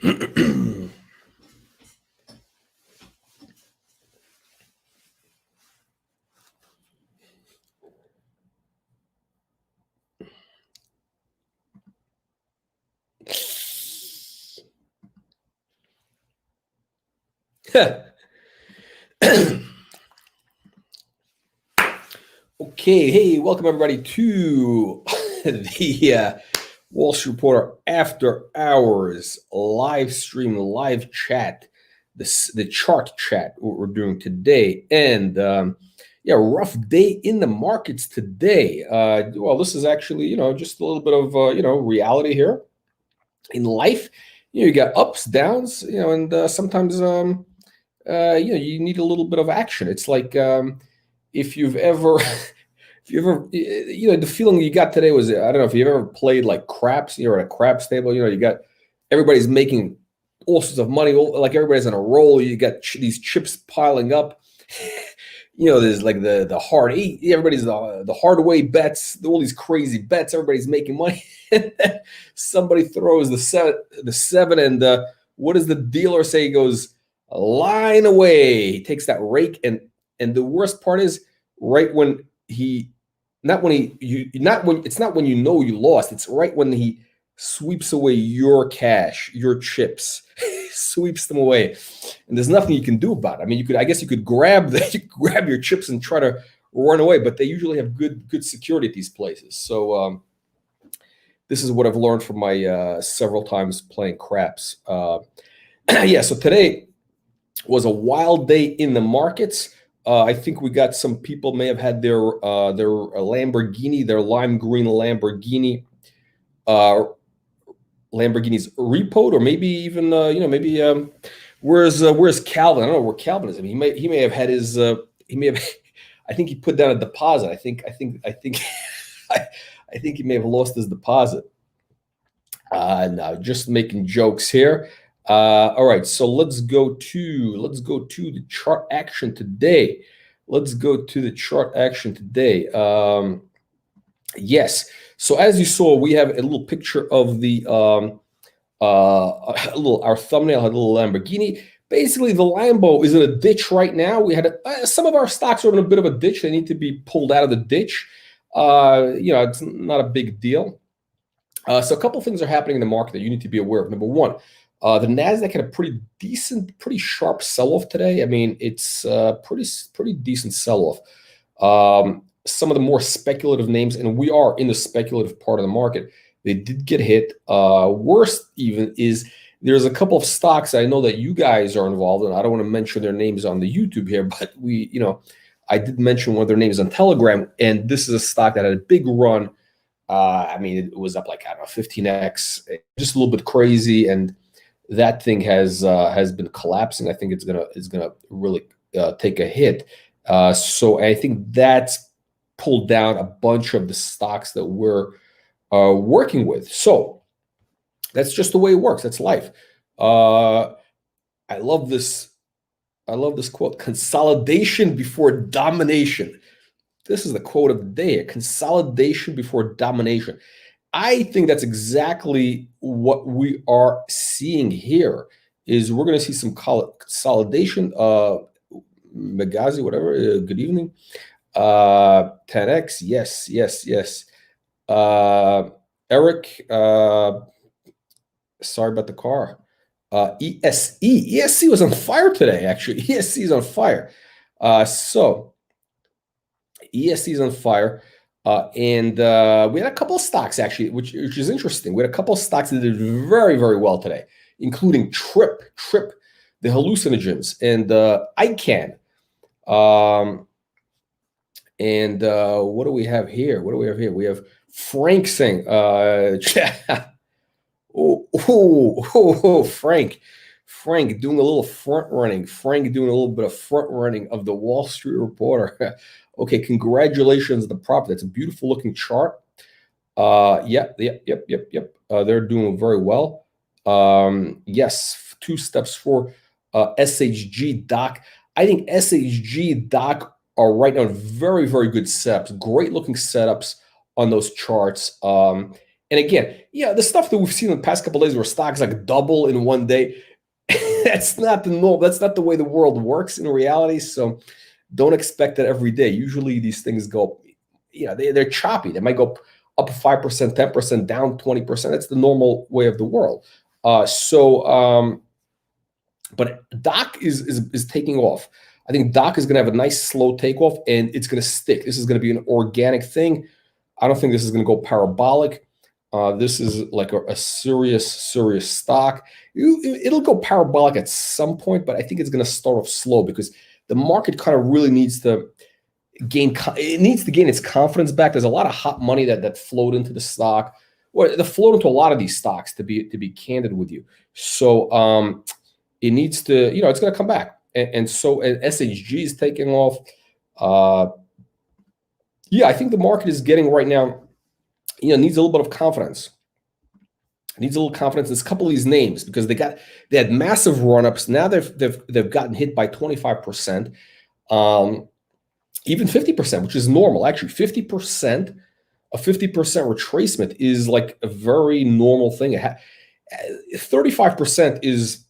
Okay, hey, welcome everybody to the Wall Street Reporter After Hours live stream, live chat, the chart chat, what we're doing today. And yeah, rough day in the markets today. Well, this is actually, just a little bit of, reality here in life. You got ups, downs, and sometimes, you need a little bit of action. It's like if you've ever if you ever, the feeling you got today was, I don't know if you've ever played like craps, you're at a craps table, you got, everybody's making all sorts of money, like everybody's on a roll, you got these chips piling up, there's like the hard eight, everybody's the hard way bets, all these crazy bets, everybody's making money, and then somebody throws the seven, and what does the dealer say? He goes, line away. He takes that rake, and the worst part is right when he not when it's not when you lost, it's right when he sweeps away your cash, your chips, sweeps them away, and there's nothing you can do about it. I mean, I guess you could grab grab your chips and try to run away, but they usually have good security at these places. So this is what I've learned from my several times playing craps. Yeah, so today was a wild day in the markets. I think we got some people may have had their Lamborghini, their lime green Lamborghini, Lamborghini's repo'd, or maybe even maybe where's Calvin? I don't know where Calvin is. I mean, he may have had his he may have. I think he put down a deposit. I think I think he may have lost his deposit. No, just making jokes here. All right, so let's go to the chart action today. Yes. So as you saw, we have a little picture of the our thumbnail had a little Lamborghini. Basically, the Lambo is in a ditch right now. We had some of our stocks are in a bit of a ditch. They need to be pulled out of the ditch. It's not a big deal. So a couple things are happening in the market that you need to be aware of. Number one, the Nasdaq had a pretty sharp sell-off today. I mean, it's pretty decent sell-off. Some of the more speculative names, and we are in the speculative part of the market, they did get hit. Worst even is there's a couple of stocks I know that you guys are involved in. I don't want to mention their names on the YouTube here, but I did mention one of their names on Telegram, and this is a stock that had a big run. I mean, it was up like, I don't know, 15x, just a little bit crazy, and that thing has been collapsing. I think it's gonna really take a hit. So I think that's pulled down a bunch of the stocks that we're working with. So that's just the way it works. That's life. I love this quote: "Consolidation before domination." This is the quote of the day: "A consolidation before domination." I think that's exactly what we are seeing here. Is we're going to see some consolidation. Magazi, whatever. Good evening. 10x. Yes. Eric. Sorry about the car. ESC was on fire today. Actually, ESC is on fire. So ESC is on fire. And we had a couple of stocks actually, which is interesting. We had a couple of stocks that did very, very well today, including Trip, the hallucinogens, and ICANN. And what do we have here? We have Frank saying, Frank doing a little front running. Frank doing a little bit of front running of the Wall Street Reporter. Okay, congratulations on the profit. That's a beautiful looking chart. Yep. They're doing very well. Yes, 2 steps for SHG Doc. I think SHG Doc are right now very, very good setups. Great looking setups on those charts. And again, yeah, the stuff that we've seen in the past couple of days where stocks like double in one day, that's not the norm. That's not the way the world works in reality. So don't expect that every day. Usually these things go, they're choppy. They might go up 5%, 10%, down 20%. That's the normal way of the world. But Doc is taking off. I think Doc is going to have a nice slow takeoff, and it's going to stick. This is going to be an organic thing. I don't think this is going to go parabolic. This is like a serious stock. It'll go parabolic at some point, but I think it's going to start off slow because the market kind of really needs to gain its confidence back. There's a lot of hot money that flowed into the stock, or that flowed into a lot of these stocks. To be candid with you, so it needs to, it's going to come back, and so SHG is taking off. Yeah, I think the market is getting right now. Needs a little bit of confidence. Needs a little confidence. There's a couple of these names because they had massive run-ups. Now they've gotten hit by 25%, even 50%, which is normal. Actually, 50%, a 50% retracement is like a very normal thing. 35% is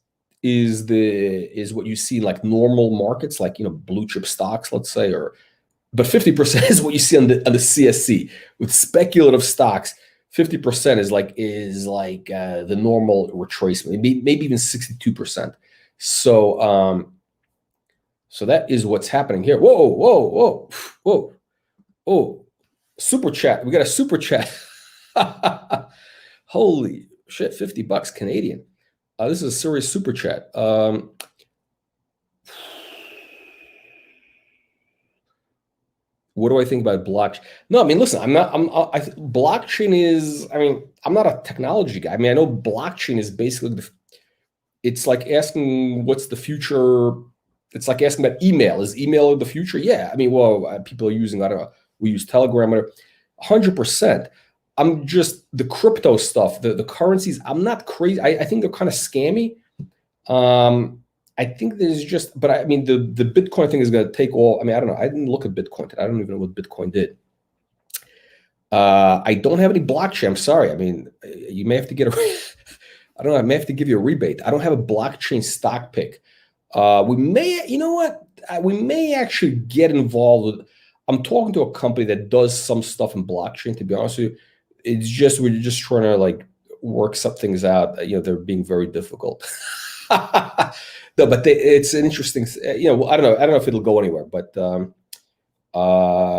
what you see in like normal markets, like blue chip stocks, let's say, but 50% is what you see on the CSC. With speculative stocks, 50% is like the normal retracement, maybe even 62%. So that is what's happening here. Whoa! Super chat. We got a super chat. Holy shit! $50 Canadian. This is a serious super chat. What do I think about blockchain? No, I mean, listen, blockchain is, I'm not a technology guy. I know blockchain is basically, it's like asking what's the future. It's like asking about email. Is email the future? Yeah. People are using, I don't know, we use Telegram, 100%. I'm just the crypto stuff, the currencies. I'm not crazy. I think they're kind of scammy. I think there's just, but the Bitcoin thing is going to take all. I don't know. I didn't look at Bitcoin today. I don't even know what Bitcoin did. I don't have any blockchain. I'm sorry. You may have to get I don't know. I may have to give you a rebate. I don't have a blockchain stock pick. We may, we may actually get involved with. I'm talking to a company that does some stuff in blockchain. To be honest with you, we're just trying to like work some things out. They're being very difficult. No, but it's an interesting. I don't know if it'll go anywhere, but I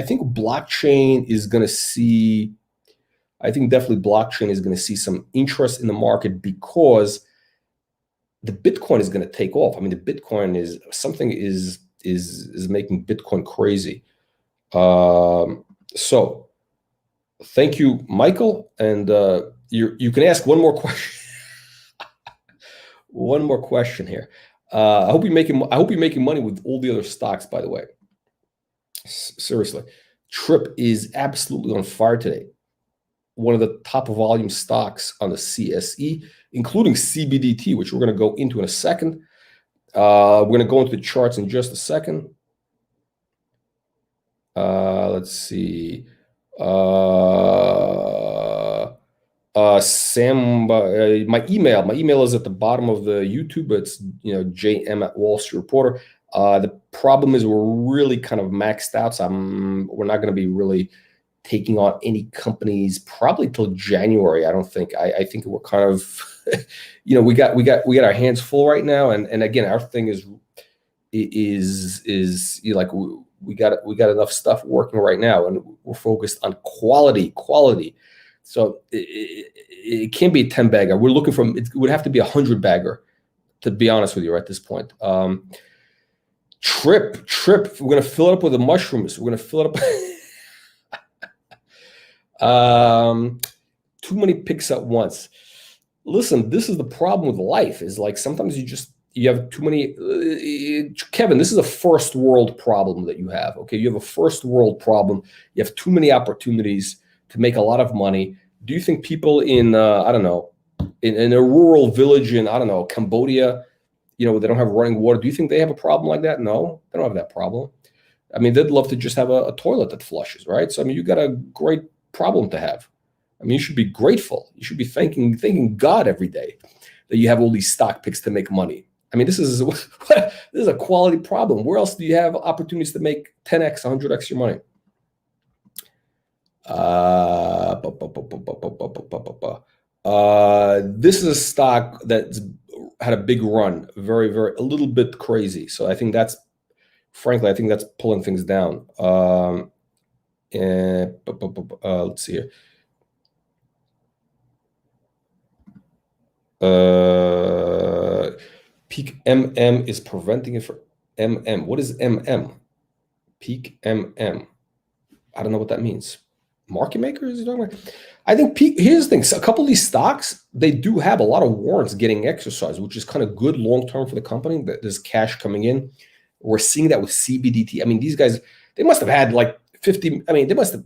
think blockchain is going to see. I think definitely blockchain is going to see some interest in the market because the Bitcoin is going to take off. The Bitcoin is something is making Bitcoin crazy. So thank you, Michael, and you can ask one more question. One more question here. I hope you're making money with all the other stocks, by the way. Seriously, Trip is absolutely on fire today. One of the top volume stocks on the CSE, including CBDT, which we're going to go into in a second. We're going to go into the charts in just a second. Let's see. Sam, my email is at the bottom of the YouTube. It's JM at Wall Street Reporter. The problem is we're really kind of maxed out, so we're not going to be really taking on any companies probably till January. I don't think. I think we're kind of, we got our hands full right now, and again, our thing is like we got enough stuff working right now, and we're focused on quality. So it can't be a 10 bagger. We're looking for, it would have to be 100 bagger, to be honest with you, at this point. Trip. We're going to fill it up with the mushrooms. We're going to fill it up. Too many picks at once. Listen, this is the problem with life, is like sometimes you have too many. Kevin, this is a first world problem that you have. Okay, you have a first world problem. You have too many opportunities to make a lot of money. Do you think people in I don't know, in a rural village in, I don't know, Cambodia, they don't have running water, do you think they have a problem like that? No, they don't have that problem. They'd love to just have a toilet that flushes, right? So you got a great problem to have. I mean, you should be grateful. You should be thanking God every day that you have all these stock picks to make money. I mean, this is a quality problem. Where else do you have opportunities to make 10x, 100x your money? This is a stock that's had a big run, a little bit crazy. So I think that's, frankly, I think that's pulling things down. Let's see here. Peak MM is preventing it for MM. What is MM? Peak MM. I don't know what that means. Market makers? I think peak. Here's the thing: so a couple of these stocks, they do have a lot of warrants getting exercised, which is kind of good long term for the company. That there's cash coming in. We're seeing that with CBDT. I mean, these guys, they must have had like 50. I mean, they must have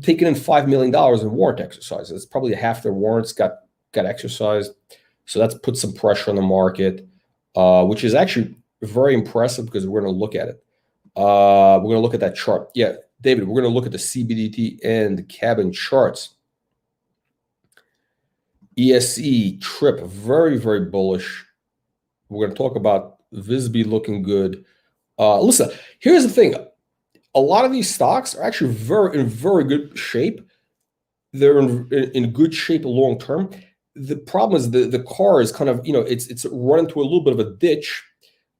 taken in $5 million in warrant exercises. It's probably half their warrants got exercised. So that's put some pressure on the market, which is actually very impressive because we're going to look at it. We're going to look at that chart. Yeah, David, we're going to look at the CBDT and the cabin charts. ESE, TRIP, very, very bullish. We're going to talk about Visby looking good. Listen, here's the thing. A lot of these stocks are actually in very good shape. They're in good shape long term. The problem is the car is kind of, it's run into a little bit of a ditch.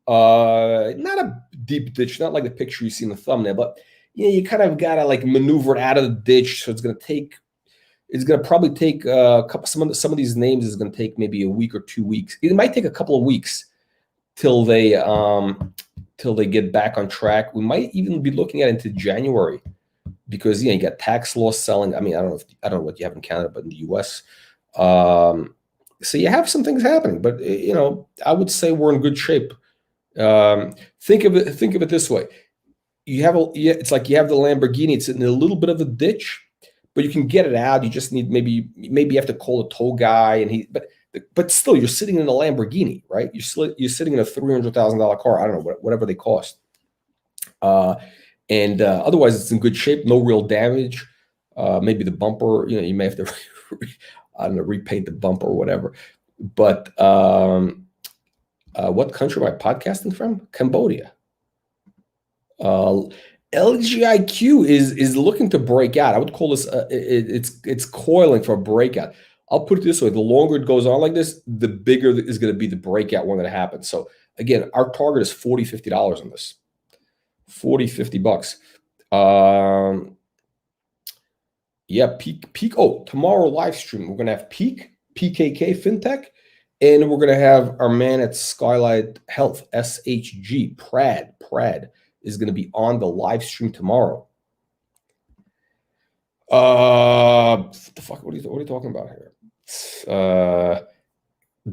Not a deep ditch, not like the picture you see in the thumbnail, but you kind of gotta like maneuver it out of the ditch. So it's gonna probably take a couple. Some of these names is gonna take maybe a week or 2 weeks. It might take a couple of weeks till they get back on track. We might even be looking at into January because you got tax laws selling. I mean, I don't know what you have in Canada, but in the US. So you have some things happening, but I would say we're in good shape. Think of it this way: it's like you have the Lamborghini. It's in a little bit of a ditch, but you can get it out. You just need maybe you have to call a tow guy, but still you're sitting in a Lamborghini, right? You're sitting in a $300,000 car. I don't know whatever they cost, and otherwise it's in good shape. No real damage. Maybe the bumper. You may have to. I don't know, repaint the bumper or whatever. But what country am I podcasting from? Cambodia. LGIQ is looking to break out. I would call this it's coiling for a breakout. I'll put it this way: the longer it goes on like this, the bigger is going to be the breakout when that happens. So again, our target is $40, $50 on this. $40, $50. Yeah, Peak. Oh, tomorrow live stream, we're going to have Peak, PKK FinTech, and we're going to have our man at Skylight Health, SHG, Prad is going to be on the live stream tomorrow. What the fuck? What are you talking about here?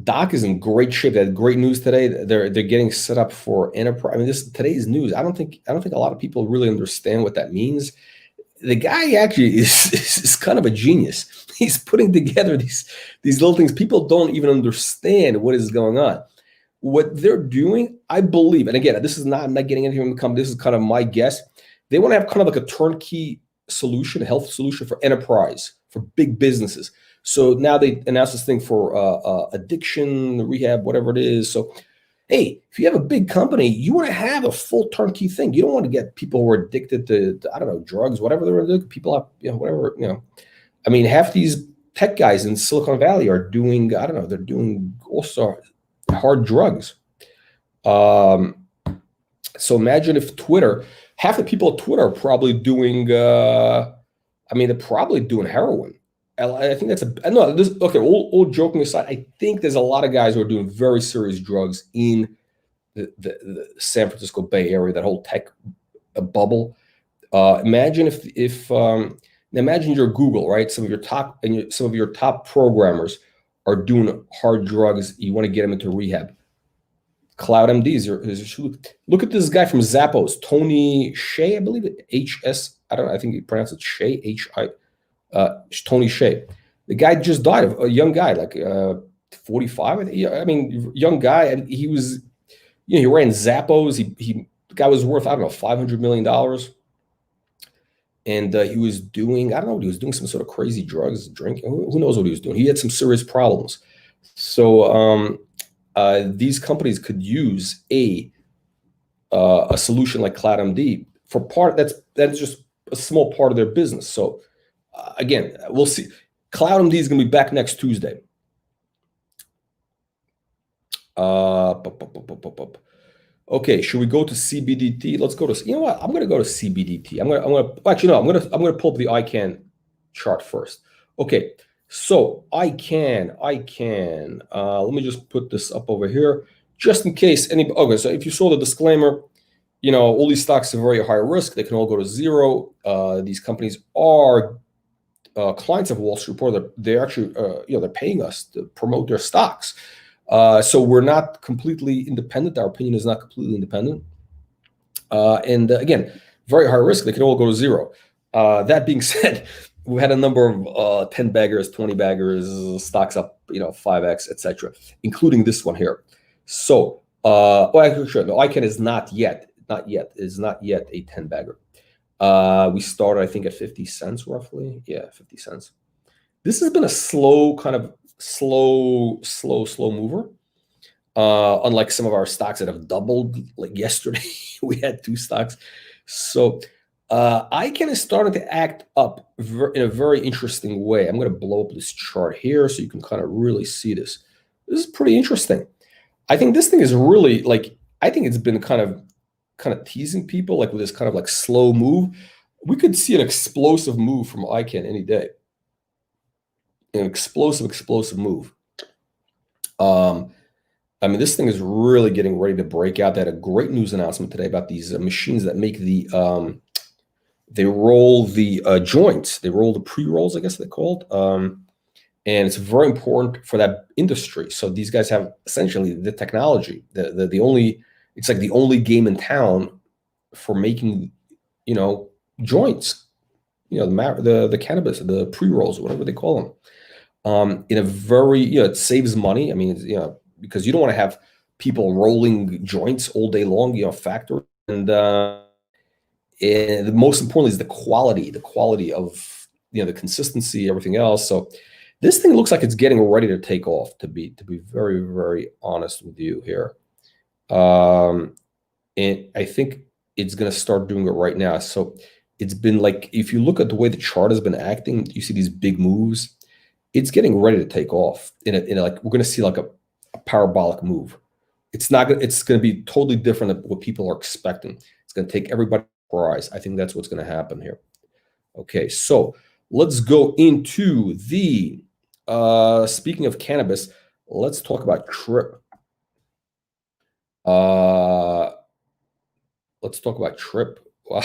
Doc is in great shape. They had great news today. They're getting set up for enterprise. I mean, today's news. I don't think a lot of people really understand what that means. The guy actually is kind of a genius. He's putting together these little things. People don't even understand what is going on. What they're doing, I believe, and again, I'm not getting anything from the company. This is kind of my guess. They want to have kind of like a turnkey solution, a health solution for enterprise, for big businesses. So now they announced this thing for addiction, rehab, whatever it is. So hey, if you have a big company, you want to have a full turnkey thing. You don't want to get people who are addicted to I don't know, drugs, whatever they're addicted. People have, whatever, I mean, half these tech guys in Silicon Valley are doing, I don't know, they're doing also hard drugs. So imagine if half the people at Twitter are probably doing, they're probably doing heroin. I think that's okay. All joking aside, I think there's a lot of guys who are doing very serious drugs in the San Francisco Bay Area, that whole tech bubble. Imagine imagine you're Google, right? Some of your top programmers are doing hard drugs. You want to get them into rehab. Cloud MDs. Look at this guy from Zappos, Tony Shea, I believe it. HS. I don't know. I think he pronounced it Shea. Tony Shea. The guy just died. A young guy, like 45. I mean, young guy. And he was, he ran Zappos. The guy was worth, I don't know, $500 million. and he was doing, I don't know what he was doing, some sort of crazy drugs, drinking. Who knows what he was doing? He had some serious problems. So these companies could use a solution like CloudMD for part that is just a small part of their business. So again, we'll see. CloudMD is going to be back next Tuesday. Okay, should we go to CBDT? Let's go to, you know what? I'm going to go to CBDT. Actually, no, I'm going to pull up the ICANN chart first. Okay, so ICANN, let me just put this up over here just in case any, okay, so if you saw the disclaimer, you know, all these stocks are very high risk. They can all go to zero. These companies are clients of Wall Street Report. They're actually, you know, they're paying us to promote their stocks. So we're not completely independent. Our opinion is not completely independent. And again, very high risk. They can all go to zero. That being said, we had a number of 10 baggers, 20 baggers, stocks up, you know, 5x, etc., including this one here. So, well, actually, sure, no, ICANN is not yet a 10 bagger. We started, I think, at 50 cents roughly. Yeah, 50 cents. This has been a slow mover. Unlike some of our stocks that have doubled, like yesterday, we had 2 stocks. So ICANN is starting to act up in a very interesting way. I'm going to blow up this chart here so you can kind of really see this. This is pretty interesting. I think this thing is really like, I think it's been kind of teasing people like with this kind of like slow move. We could see an explosive move from ICANN any day. An explosive move. I mean, this thing is really getting ready to break out. They had a great news announcement today about these machines that make the, they roll the joints. They roll the pre-rolls, I guess they're called. And it's very important for that industry. So these guys have essentially the technology, the only, it's like the only game in town for making, you know, joints, you know, the cannabis, the pre-rolls, whatever they call them. In a very, you know, it saves money. I mean, you know, because you don't want to have people rolling joints all day long, you know, factory. And most importantly is the quality of, you know, the consistency, everything else. So this thing looks like it's getting ready to take off, to be very, very honest with you here. And I think it's going to start doing it right now. So it's been like, if you look at the way the chart has been acting, you see these big moves. It's getting ready to take off in a like, we're going to see like a parabolic move. It's going to be totally different than what people are expecting. It's going to take everybody by surprise. I think that's what's going to happen here. Okay, so let's go into the, speaking of cannabis, let's talk about Trip. Let's talk about Trip. Wow.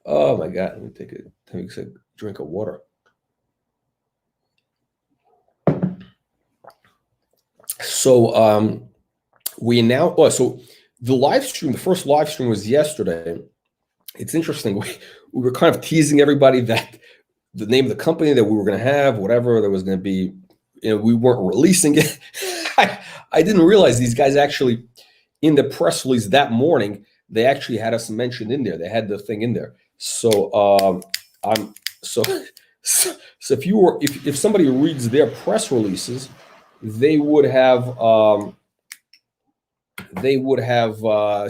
Oh my God, let me take a drink of water. So we now, so the live stream, the first live stream was yesterday. It's interesting. We were kind of teasing everybody that the name of the company that we were going to have, whatever there was going to be, you know, we weren't releasing it. I didn't realize these guys actually, in the press release that morning, they actually had us mentioned in there. They had the thing in there. So so if somebody reads their press releases, they would have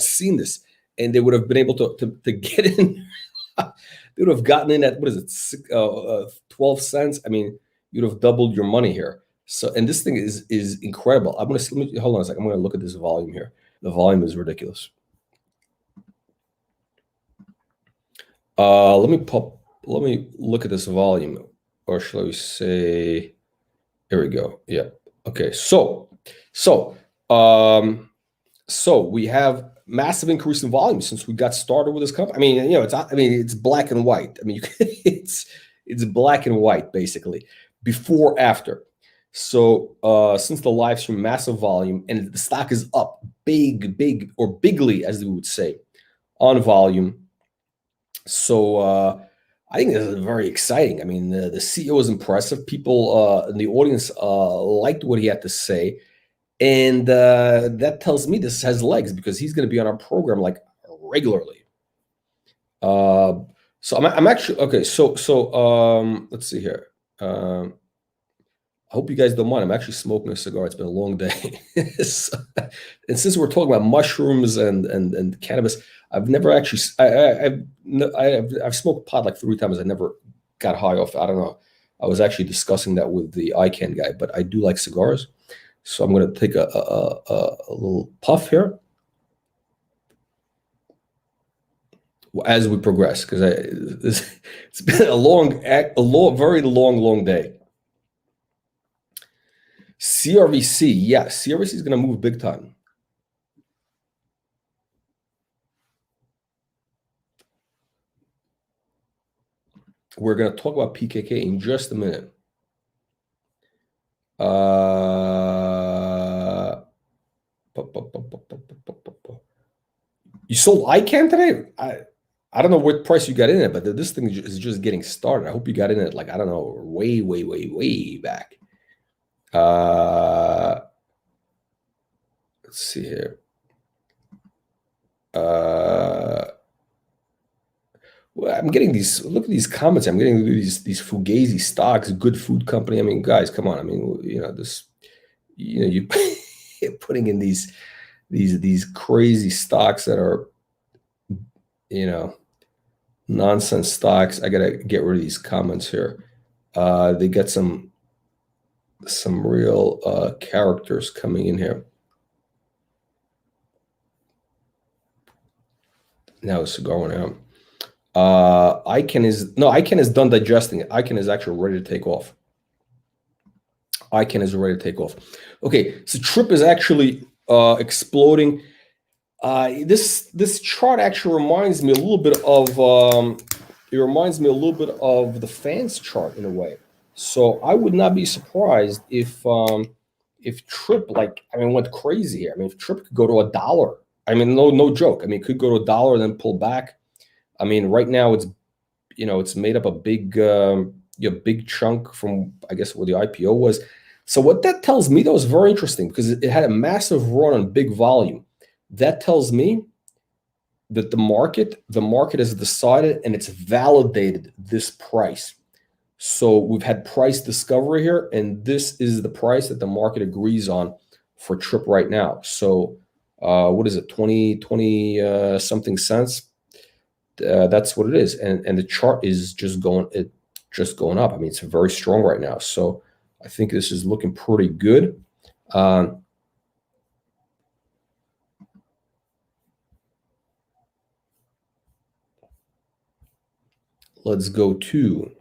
seen this, and they would have been able to get in. They would have gotten in at, what is it, 12 cents. I mean, you'd have doubled your money here. So, and this thing is incredible. Let me hold on a second. I'm going to look at this volume here. The volume is ridiculous. Let me look at this volume, or shall we say, here we go. Yeah. Okay. So we have massive increase in volume since we got started with this company. I mean, you know, it's black and white. I mean, it's black and white basically, before, after. So since the live stream, massive volume, and the stock is up big, or bigly, as we would say, on volume. So I think this is very exciting. I mean, the CEO is impressive. People in the audience liked what he had to say. And that tells me this has legs, because he's going to be on our program like regularly. So I'm actually okay. Let's see here. I hope you guys don't mind. I'm actually smoking a cigar. It's been a long day. And since we're talking about mushrooms and cannabis, I've never actually I've smoked pot like 3 times. I never got high off. I don't know. I was actually discussing that with the ICANN guy, but I do like cigars, so I'm going to take a little puff here as we progress, because it's been very long day. CRVC, yeah, CRVC is going to move big time. We're going to talk about PKK in just a minute. You sold ICANN today? I don't know what price you got in it, but this thing is just getting started. I hope you got in it like, I don't know, way back. Let's see here. Well, I'm getting these. Look at these comments. I'm getting these Fugazi stocks, good food company. I mean, guys, come on. I mean, this. You you're putting in these crazy stocks that are, nonsense stocks. I gotta get rid of these comments here. They get some real characters coming in here. Now the cigar went out. ICANN is done digesting it. ICANN is actually ready to take off. ICANN is ready to take off. Okay, so Trip is actually exploding. This chart actually reminds me a little bit of the fans chart in a way. So I would not be surprised if Trip went crazy here. I mean, if Trip could go to $1, I mean, no joke. I mean, it could go to $1 and then pull back. I mean, right now it's made up a big chunk from, I guess, where the IPO was. So what that tells me, though, is very interesting, because it had a massive run on big volume. That tells me that the market has decided and it's validated this price. So we've had price discovery here, and this is the price that the market agrees on for Trip right now. So what is it, 20 something cents? That's what it is, and the chart is just going up. I mean, it's very strong right now. So I think this is looking pretty good. Let's go to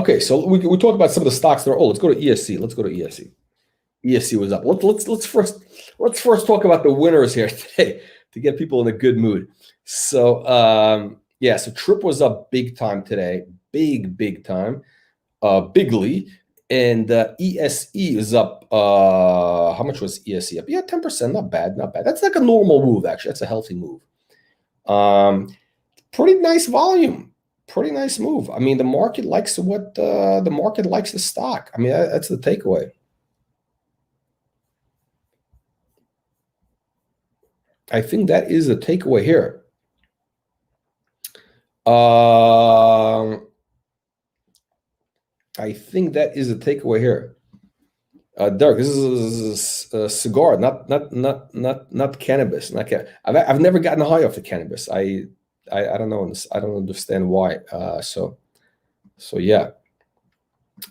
okay. So we talk about some of the stocks that are. Oh, let's go to ESC. ESC was up. Let's first talk about the winners here today to get people in a good mood. So so Trip was up big time today, big time, bigly, and ESE is up. How much was ESE up? Yeah, 10%. Not bad. That's like a normal move, actually. That's a healthy move. Pretty nice volume. Pretty nice move. I mean, the market likes the market likes the stock. I mean, that's the takeaway. I think that is the takeaway here. I think that is the takeaway here. Derek, this is a cigar, not cannabis. I've never gotten high off the cannabis. I don't know. I don't understand why. So yeah.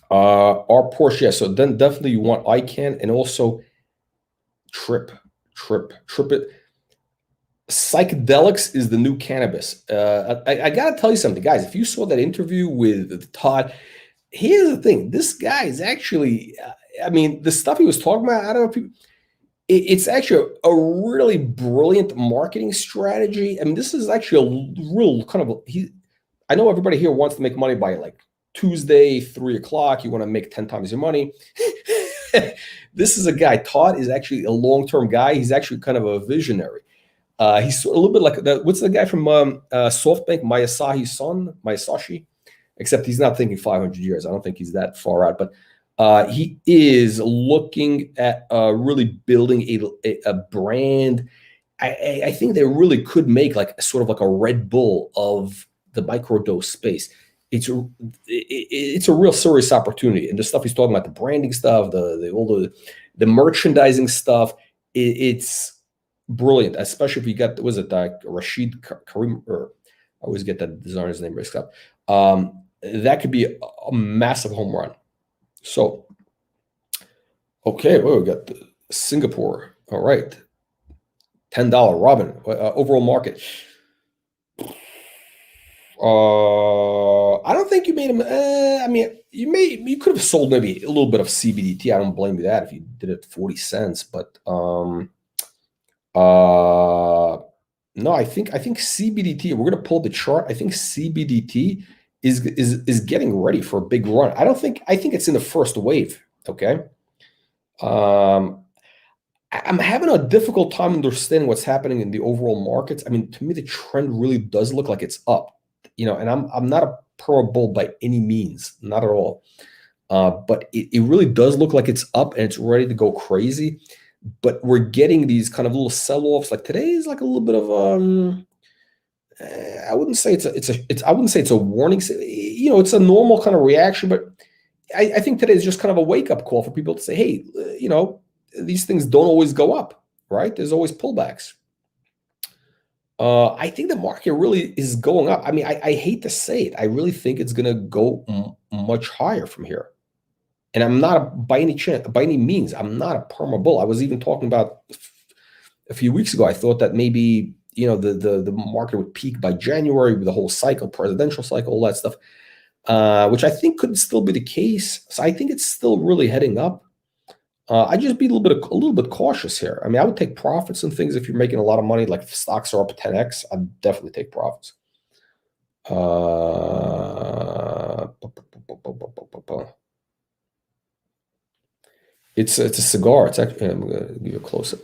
Our Porsche. Yeah, so then definitely you want ICANN and also Trip it. Psychedelics is the new cannabis. I gotta tell you something, guys. If you saw that interview with Todd, here's the thing. This guy is actually, I mean, the stuff he was talking about, I don't know if people, it's actually a really brilliant marketing strategy. I mean, this is actually a real kind of, I know everybody here wants to make money by like Tuesday, 3 o'clock. You want to make 10 times your money. This is a guy, Todd is actually a long-term guy. He's actually kind of a visionary. He's a little bit like what's the guy from SoftBank, Masashi, except he's not thinking 500 years. I don't think he's that far out, but he is looking at really building a brand I think they really could make like sort of like a Red Bull of the microdose space. It's it's a real serious opportunity, and the stuff he's talking about, the branding stuff, all the merchandising stuff, it's brilliant. Especially if you got, was it Rashid Karim, or I always get that designer's name mixed up. That could be a massive home run. So, okay, well, we got Singapore. All right, $10. Robin, overall market. I don't think you made him. I mean, you could have sold maybe a little bit of CBDT. I don't blame you that if you did it 40 cents. But no, I think CBDT. We're gonna pull the chart. I think CBDT is getting ready for a big run. I think it's in the first wave. Okay. I'm having a difficult time understanding what's happening in the overall markets. I mean, to me, the trend really does look like it's up. And I'm not a pro bull by any means, not at all. But it really does look like it's up and it's ready to go crazy. But we're getting these kind of little sell-offs. Like today is like a little bit of I wouldn't say I wouldn't say it's a warning. It's a normal kind of reaction, but I think today is just kind of a wake-up call for people to say, hey, these things don't always go up, right? There's always pullbacks. I think the market really is going up. I mean, I hate to say it. I really think it's going to go much higher from here. And I'm not by any means, I'm not a perma bull. I was even talking about a few weeks ago. I thought that maybe, the market would peak by January with the whole cycle, presidential cycle, all that stuff, which I think could still be the case. So I think it's still really heading up. I'd just be a little bit cautious here. I mean, I would take profits and things if you're making a lot of money. Like if stocks are up 10x, I'd definitely take profits. It's a cigar. It's actually, I'm gonna give you a close up.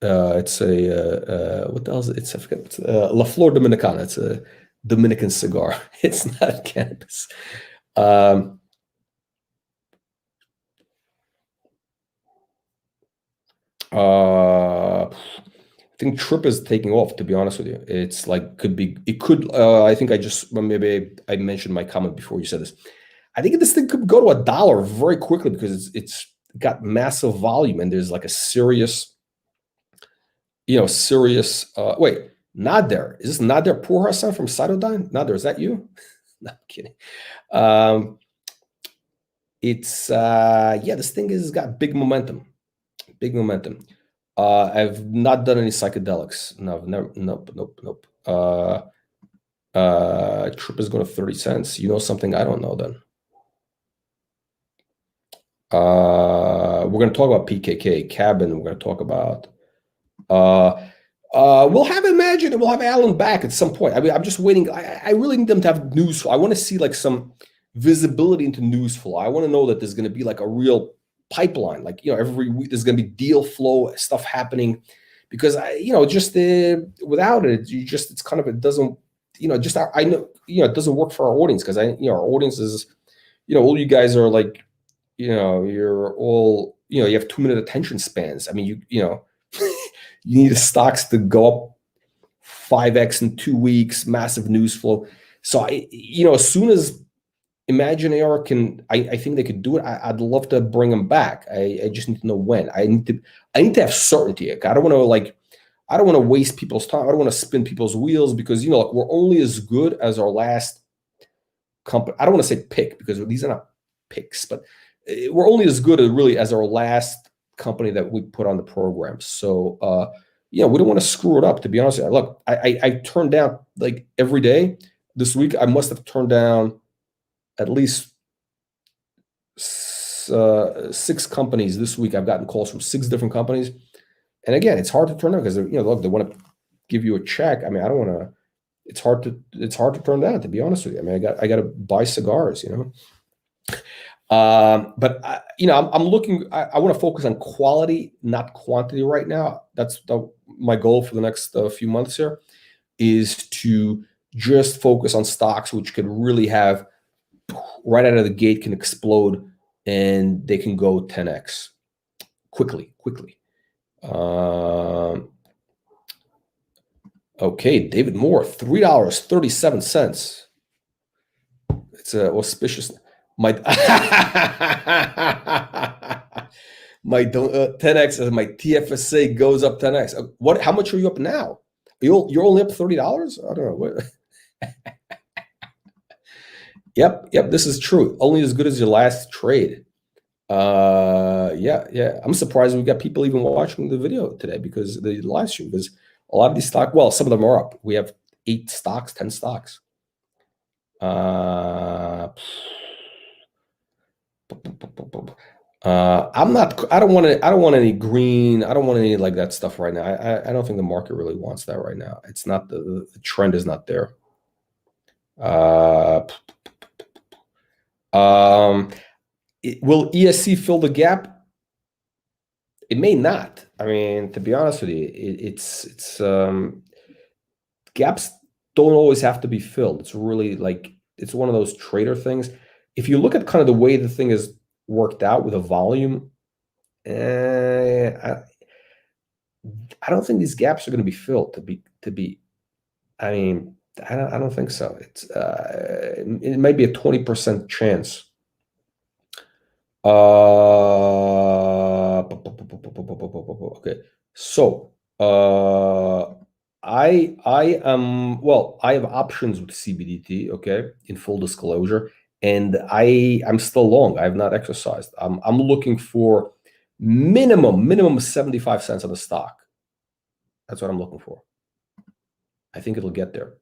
It's a what the hell is it? I forget. It's La Flor Dominicana. It's a Dominican cigar. It's not cannabis. I think Trip is taking off, to be honest with you. It's like I think maybe I mentioned my comment before you said this. I think this thing could go to $1 very quickly because it's got massive volume and there's like a serious wait, Nader. Is this Nader Poor Hassan from Cytodyne? Nader, is that you? No, I'm kidding. It's this thing has got big momentum. Big momentum. I've not done any psychedelics. No, never, nope. Trip is going to 30 cents. You know something I don't know then. We're going to talk about PKK, Cabin. We're going to talk about we'll have Imagine and we'll have Alan back at some point. I mean, I'm just waiting. I really need them to have news. I want to see like some visibility into news flow. I want to know that there's going to be like a real pipeline, like every week there's going to be deal flow stuff happening, because without it, it's kind of, it doesn't, I know it doesn't work for our audience, because our audience is, all you guys are like, you're all, you have 2-minute attention spans. I mean, you need the stocks to go up 5x in 2 weeks, massive news flow. So as soon as Imagine AR can, I think they could do it. I'd love to bring them back. I just need to know when. I need to have certainty. I don't want to waste people's time. I don't want to spin people's wheels, because we're only as good as our last company. I don't want to say pick, because these are not picks, but we're only as good as our last company that we put on the program. So we don't want to screw it up, to be honest with you. Look, I turned down like every day this week. I must have turned down at least 6 companies this week. I've gotten calls from 6 different companies, and again, it's hard to turn down because look, they want to give you a check. I mean, I don't want to. It's hard to turn down, to be honest with you. I mean, I got to buy cigars, But I'm looking. I want to focus on quality, not quantity, right now. That's my goal for the next few months here, is to just focus on stocks which could really have, right out of the gate, can explode, and they can go 10x quickly. Okay, David Moore, $3.37. It's a auspicious. My my 10x as my TFSA goes up 10x. What? How much are you up now? You're only up $30. I don't know. What? Yep. This is true. Only as good as your last trade. Yeah. I'm surprised we got people even watching the video today because the live stream, because a lot of these stocks, well, some of them are up. We have 8 stocks, 10 stocks. I'm not. I don't want to. I don't want any green. I don't want any like that stuff right now. I don't think the market really wants that right now. It's not the trend is not there. Will ESC fill the gap? It may not. I mean, to be honest with you, it's gaps don't always have to be filled. It's really like it's one of those trader things. If you look at kind of the way the thing is worked out with a volume, I don't think these gaps are going to be filled. I mean, I don't think so. It might be a 20% chance. Okay, so I have options with CBDT, okay, in full disclosure, and I'm still long. I have not exercised. I'm looking for minimum 75 cents on the stock. That's what I'm looking for. I think it'll get there.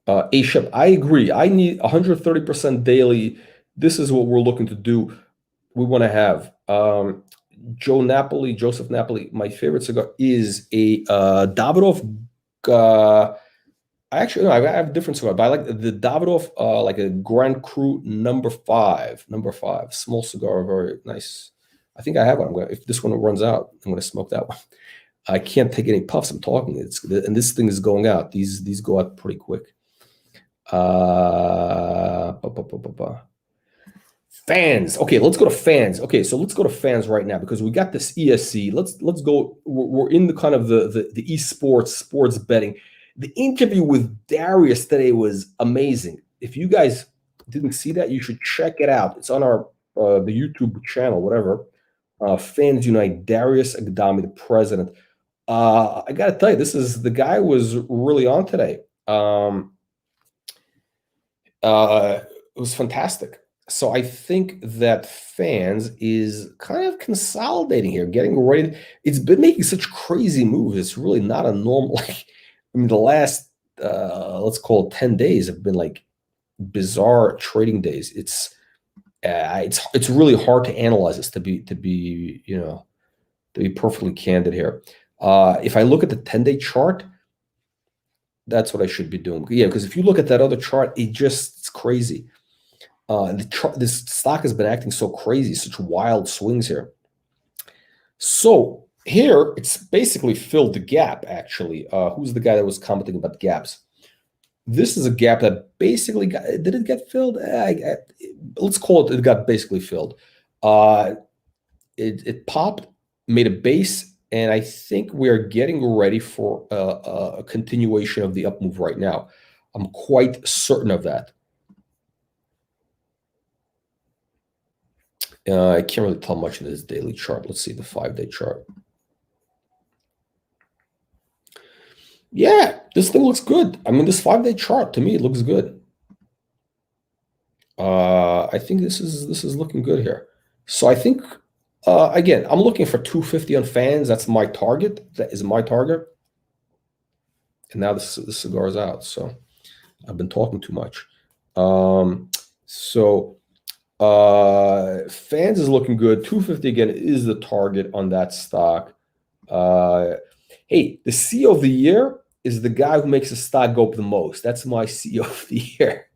A-Ship, I agree. I need 130% daily. This is what we're looking to do. We want to have Joseph Napoli. My favorite cigar is a Davidoff. Actually, no, I have a different cigar, but I like the Davidoff, like a Grand Cru number 5. Small cigar, very nice. I think I have one. If this one runs out, I'm going to smoke that one. I can't take any puffs. I'm talking. And this thing is going out. These go out pretty quick. Fans. Okay, let's go to fans. Okay, so let's go to fans right now because we got this ESC. Let's go. We're in the kind of the esports sports betting. The interview with Darius today was amazing. If you guys didn't see that, you should check it out. It's on our the YouTube channel, whatever. Fans Unite. Darius Agdami, the president. I got to tell you, the guy was really on today. It was fantastic. So I think that fans is kind of consolidating here, getting ready. It's been making such crazy moves. It's really not a normal. Like, I mean, the last let's call it 10 days have been like bizarre trading days. It's really hard to analyze this to be perfectly candid here. If I look at the 10-day chart, that's what I should be doing. Yeah, because if you look at that other chart, it's crazy. This stock has been acting so crazy, such wild swings here. So here, it's basically filled the gap, actually. Who's the guy that was commenting about gaps? This is a gap that basically did it get filled? Let's call it got basically filled. It popped, made a base, and I think we're getting ready for a continuation of the up move right now. I'm quite certain of that. I can't really tell much in this daily chart. Let's see the 5-day chart. Yeah, this thing looks good. I mean, this 5-day chart, to me, it looks good. I think this is looking good here. So I think, again, I'm looking for 250 on fans. That's my target. That is my target. And now the cigar is out. So I've been talking too much. Fans is looking good. 250 again is the target on that stock. Hey, the CEO of the year is the guy who makes the stock go up the most. That's my CEO of the year.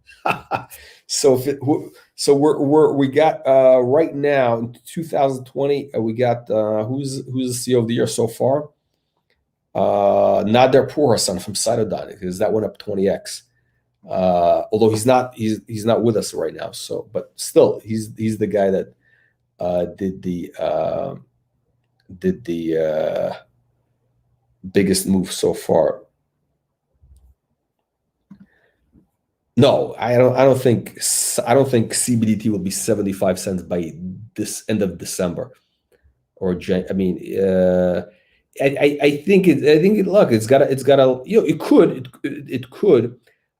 We got right now in 2020 we got who's the CEO of the year so far? Nader Pourhassan from Cytodyne, because that went up 20x. Although he's not with us right now. So, but still, he's the guy that did the did the biggest move so far. No, I don't think CBDT will be 75 cents by this end of December or I mean, I think look, it's gotta, you know, it could.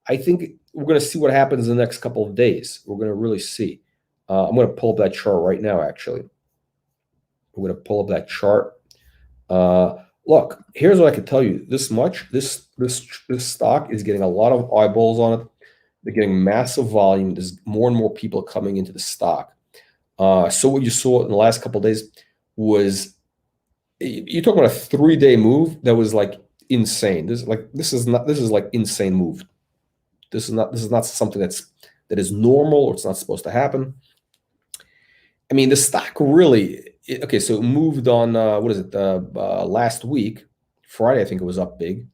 I think we're gonna see what happens in the next couple of days. We're gonna really see. I'm gonna pull up that chart right now. Actually, I'm gonna pull up that chart. Look, here's what I can tell you. This much, this stock is getting a lot of eyeballs on it. They're getting massive volume. There's more and more people coming into the stock. So what you saw in the last couple of days was, you're talking about a 3-day move that was like insane. This is like insane move. This is not something that is normal, or it's not supposed to happen. I mean, the stock really, okay, so it moved on, what is it, last week, Friday, I think it was up big.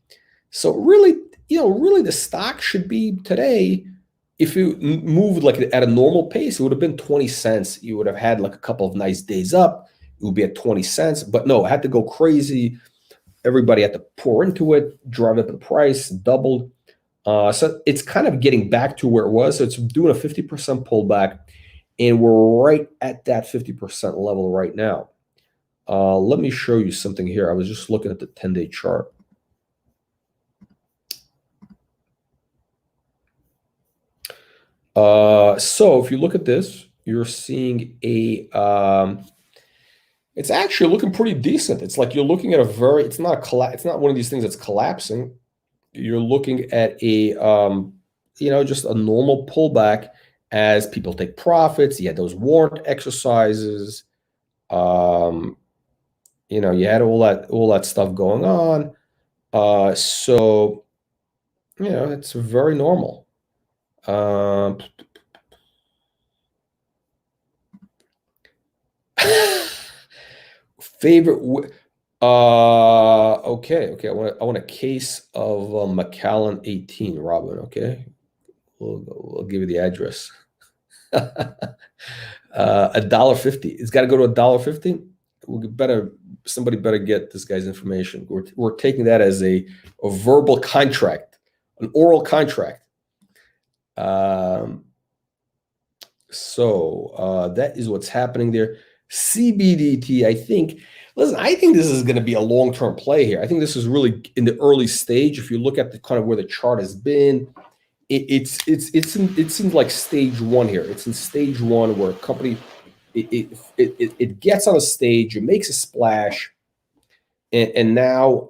So really, really the stock should be today, if it moved like at a normal pace, it would have been 20 cents. You would have had like a couple of nice days up. It would be at 20 cents. But no, it had to go crazy. Everybody had to pour into it, drive up the price, doubled. So it's kind of getting back to where it was. So it's doing a 50% pullback. And we're right at that 50% level right now. Let me show you something here. I was just looking at the 10-day chart. So if you look at this, you're seeing a, it's actually looking pretty decent. It's like you're looking at it's not one of these things that's collapsing. You're looking at a, just a normal pullback as people take profits. You had those warrant exercises. You had all that stuff going on. So, it's very normal. Favorite, okay. I want a case of Macallan 18, Robin. Okay, we'll give you the address. $1.50. It's got to go to $1.50. Somebody better get this guy's information. We're taking that as a verbal contract, an oral contract. So that is what's happening there. CBDT, I think this is going to be a long-term play here. I think this is really in the early stage. If you look at the kind of where the chart has been, it's in like stage one here. It's in stage one where a company, it gets on a stage, it makes a splash, and now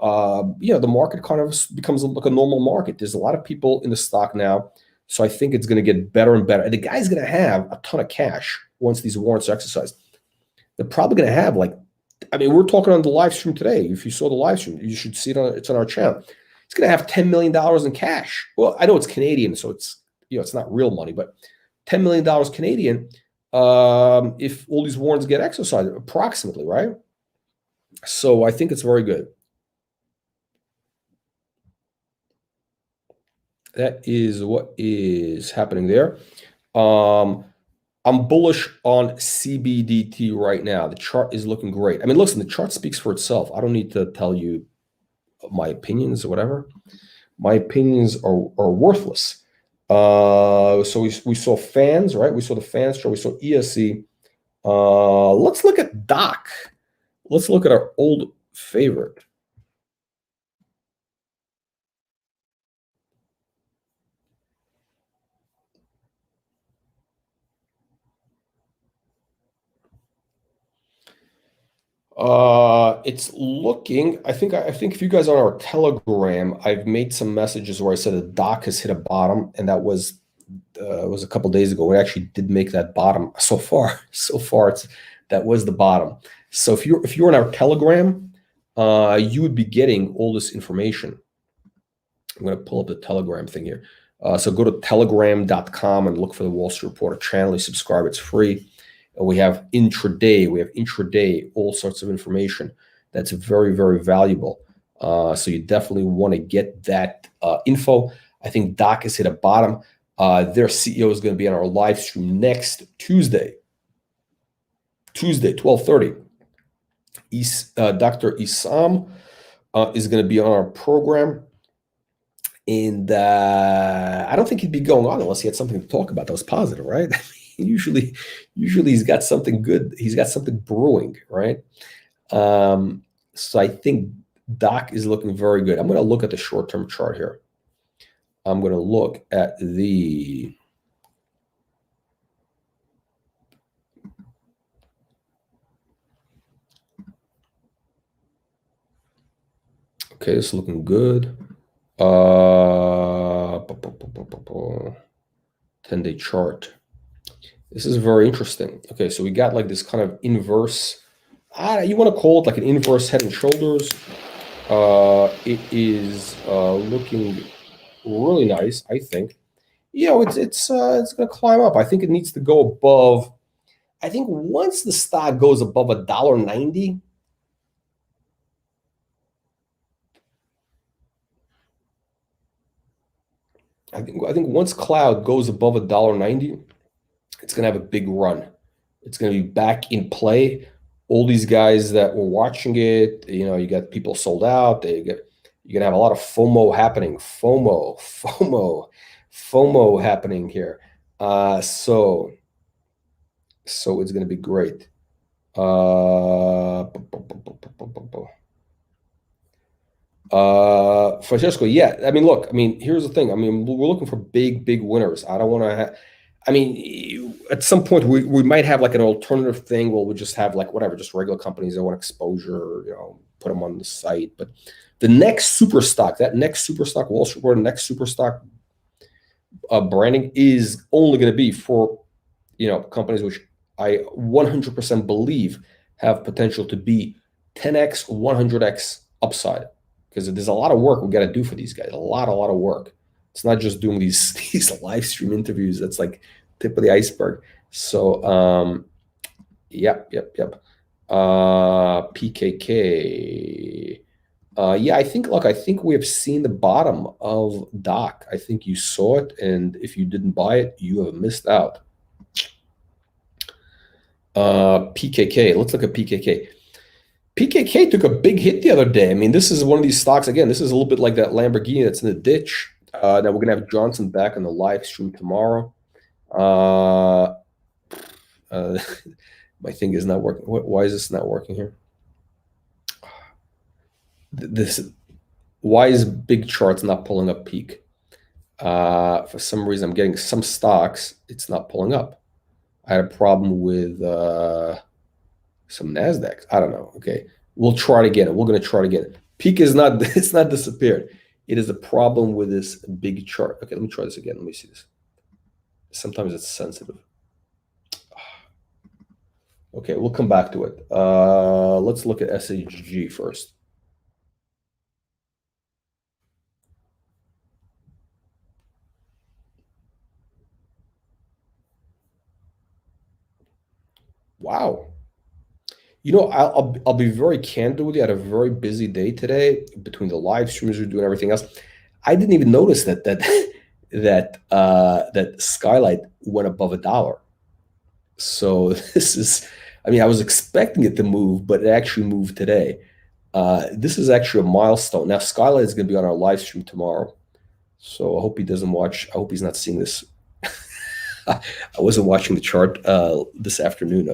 the market kind of becomes like a normal market. There's a lot of people in the stock now, so I think it's going to get better and better. And the guy's going to have a ton of cash once these warrants are exercised. They're probably going to have we're talking on the live stream today. If you saw the live stream, you should see it. It's on our channel. It's going to have $10 million in cash. Well, I know it's Canadian, so it's it's not real money, but $10 million Canadian. If all these warrants get exercised, approximately, right? So I think it's very good. That is what is happening there. I'm bullish on CBDT right now. The chart is looking great. I mean, listen, the chart speaks for itself. I don't need to tell you my opinions or whatever. My opinions are worthless. So we saw fans, right? We saw the fans chart. We saw ESE. Let's look at DOC. Let's look at our old favorite. It's looking, I think if you guys are on our Telegram, I've made some messages where I said the DOC has hit a bottom, and that was a couple days ago. We actually did make that bottom. So far that was the bottom. So if you're on our Telegram, you would be getting all this information. I'm going to pull up the Telegram thing here. So go to telegram.com and look for the Wall Street Reporter channel. You subscribe, it's free. We have intraday, all sorts of information that's very, very valuable. So you definitely want to get that info. I think DOC has hit a bottom. Their CEO is going to be on our live stream next Tuesday, 12:30. Dr. Isam is going to be on our program. And I don't think he'd be going on unless he had something to talk about that was positive, right? usually, usually he's got something good. He's got something brewing, right? So I think Doc is looking very good. I'm going to look at the short-term chart here. I'm going to look at the okay, this is looking good. 10-day chart. This is very interesting. Okay, so we got like this kind of inverse, you want to call it like an inverse head and shoulders. It is looking really nice, I think. You know, it's going to climb up. I think it needs to go above. I think once the stock goes above $1.90, I think once Cloud goes above $1.90, it's going to have a big run. It's going to be back in play. All these guys that were watching it, you know, you got people sold out. You're going to have a lot of FOMO happening. FOMO happening here. So it's going to be great. Francesco, yeah. I mean, look, I mean, here's the thing. I mean, we're looking for big winners. I don't want to I mean, at some point we might have like an alternative thing where we just have like whatever, just regular companies that want exposure, you know, put them on the site. But the next super stock, that next super stock, Wall Street Report, next super stock branding is only going to be for, you know, companies which I 100% believe have potential to be 10x, 100x upside. Because there's a lot of work we got to do for these guys. A lot of work. It's not just doing these live stream interviews. That's like tip of the iceberg. So yep. PKK. Yeah, I think we have seen the bottom of Doc. I think you saw it, and if you didn't buy it, you have missed out. PKK. Let's look at PKK. PKK took a big hit the other day. I mean, this is one of these stocks, again, this is a little bit like that Lamborghini that's in the ditch. Now we're going to have Johnson back on the live stream tomorrow. My thing is not working. Why is this not working here? Why is big charts not pulling up peak? For some reason, I'm getting some stocks, it's not pulling up. I had a problem with some NASDAQ. I don't know. Okay. We'll try it again. We're going to try it again. Peak is not, it's not disappeared. It is a problem with this big chart. Okay, let me try this again. Let me see this. Sometimes it's sensitive. Okay, we'll come back to it. Let's look at SHG first. Wow. You know, I'll be very candid with you. I had a very busy day today between the live streams we're doing everything else. I didn't even notice that Skylight went above $1. So this is, I mean, I was expecting it to move, but it actually moved today. This is actually a milestone. Now, Skylight is going to be on our live stream tomorrow. So I hope he doesn't watch. I hope he's not seeing this. I wasn't watching the chart this afternoon.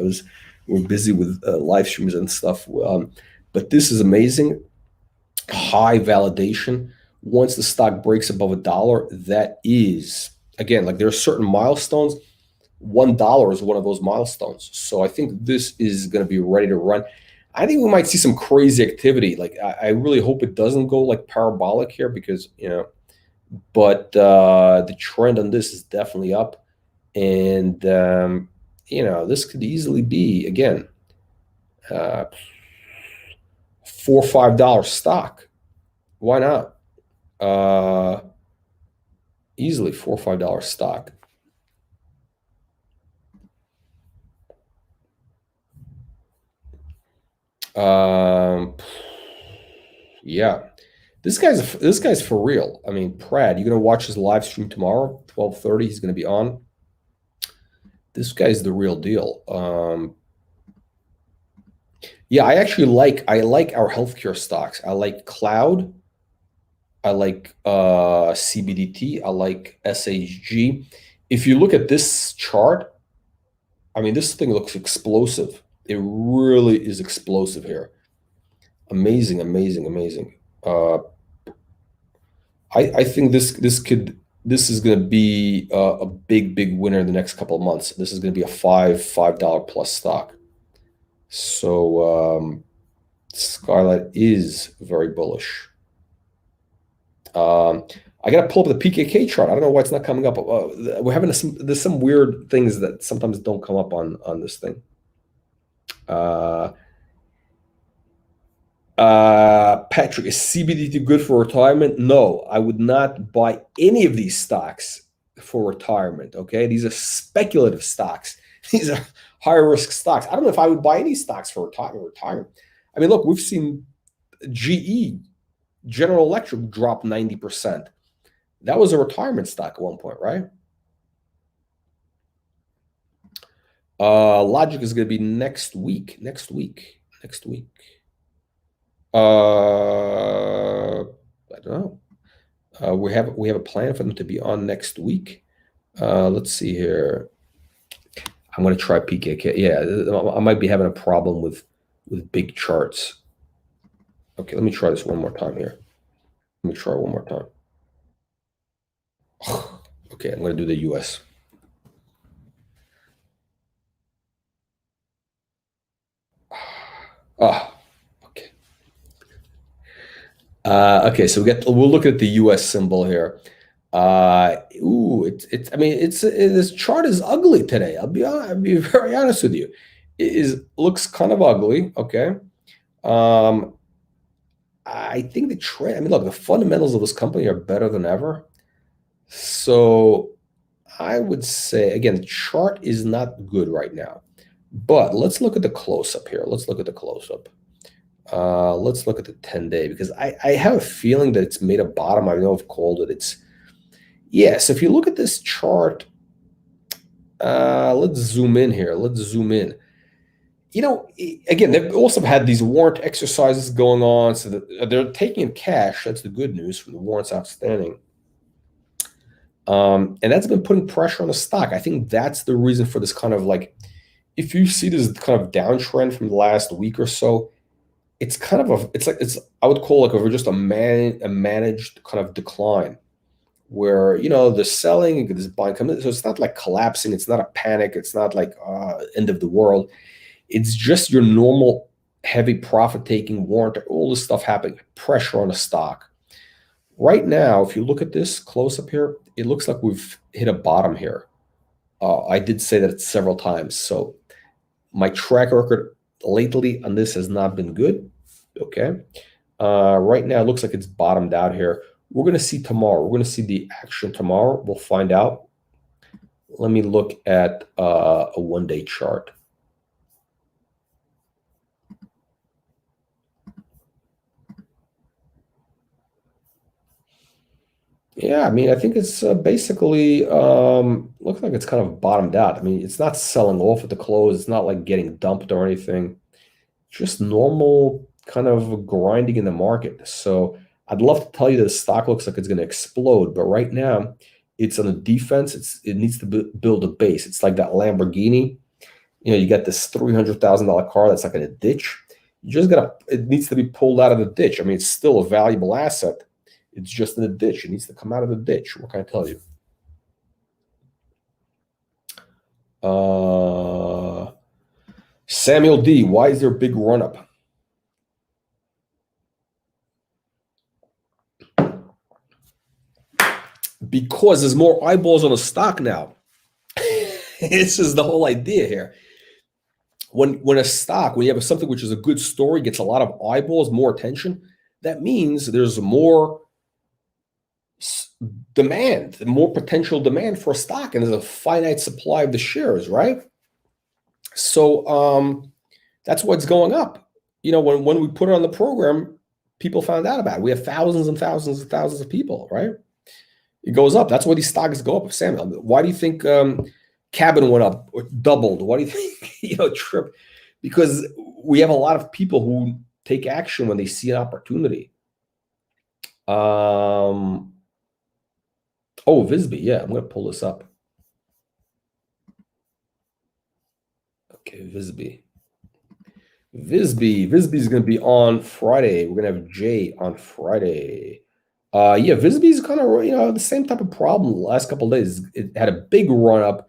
We're busy with live streams and stuff. But this is amazing. High validation. Once the stock breaks above $1, that is, again, like there are certain milestones. $1 is one of those milestones. So I think this is going to be ready to run. I think we might see some crazy activity. Like I really hope it doesn't go like parabolic here because, you know, but the trend on this is definitely up. And, you know, this could easily be, again, $4 or $5 stock. Why not? Easily $4 or $5 stock. Yeah, this guy's for real. I mean, Prad, you're gonna watch his live stream tomorrow, 12:30. He's gonna be on. This guy's the real deal. Yeah, I like our healthcare stocks. I like Cloud. I like CBDT. I like SHG. If you look at this chart, I mean, this thing looks explosive. It really is explosive here. Amazing, amazing, amazing. Uh, I think this is going to be a big winner in the next couple of months. This is going to be a $5 plus stock. So Skylight is very bullish. I got to pull up the PKK chart. I don't know why it's not coming up. We're having there's some weird things that sometimes don't come up on this thing. Patrick, is CBDT good for retirement? No, I would not buy any of these stocks for retirement. Okay, these are speculative stocks. These are higher risk stocks. I don't know if I would buy any stocks for retirement. I mean, look, we've seen GE, General Electric, drop 90%. That was a retirement stock at one point, right? Logic is going to be next week. I don't know. We have a plan for them to be on next week. Let's see here. I'm going to try PKK. Yeah, I might be having a problem with big charts. Okay, let me try this one more time here. Let me try one more time. Okay, I'm going to do the US. Ah, okay. Okay, so we'll look at the US symbol here. I mean, this chart is ugly today. I'll be very honest with you. Looks kind of ugly. Okay. I think the trend. I mean, look, the fundamentals of this company are better than ever. So I would say again, the chart is not good right now. But let's look at the close up here. Let's look at the close up. Let's look at the 10-day because I have a feeling that it's made a bottom. I know I've called it. Yes, if you look at this chart, let's zoom in here. Let's zoom in. You know, again, they've also had these warrant exercises going on, so that they're taking in cash. That's the good news from the warrants outstanding. And that's been putting pressure on the stock. I think that's the reason for this kind of like, if you see this kind of downtrend from the last week or so, it's kind of I would call like just a managed kind of decline where, you know, the selling, this buying coming. So it's not like collapsing. It's not a panic. It's not like end of the world. It's just your normal heavy profit taking warrant, all this stuff happening, pressure on the stock. Right now, if you look at this close up here, it looks like we've hit a bottom here. I did say that several times. So my track record lately on this has not been good. Okay. Right now, it looks like it's bottomed out here. We're going to see tomorrow. We're going to see the action tomorrow. We'll find out. Let me look at a one-day chart. Yeah, I mean, I think it's basically looks like it's kind of bottomed out. I mean, it's not selling off at the close. It's not like getting dumped or anything. Just normal kind of grinding in the market. So I'd love to tell you that the stock looks like it's going to explode, but right now it's on the defense. It needs to build a base. It's like that Lamborghini. You know, you got this $300,000 car that's like in a ditch. You just it needs to be pulled out of the ditch. I mean, it's still a valuable asset. It's just in the ditch. It needs to come out of the ditch. What can I tell you? Samuel D, why is there a big run up? Because there's more eyeballs on the stock now. This is the whole idea here. When you have something which is a good story, gets a lot of eyeballs, more attention, that means there's more demand, more potential demand for a stock, and there's a finite supply of the shares, right? So that's what's going up. You know, when we put it on the program, people found out about it. We have thousands and thousands and thousands of people, right? It goes up. That's why these stocks go up. Samuel, why do you think Cabin went up or doubled? Why do you think, you know, because we have a lot of people who take action when they see an opportunity. Oh, Visby. Yeah, I'm going to pull this up. Okay, Visby. Visby is going to be on Friday. We're going to have Jay on Friday. Yeah, Visby's kind of the same type of problem the last couple of days. It had a big run up,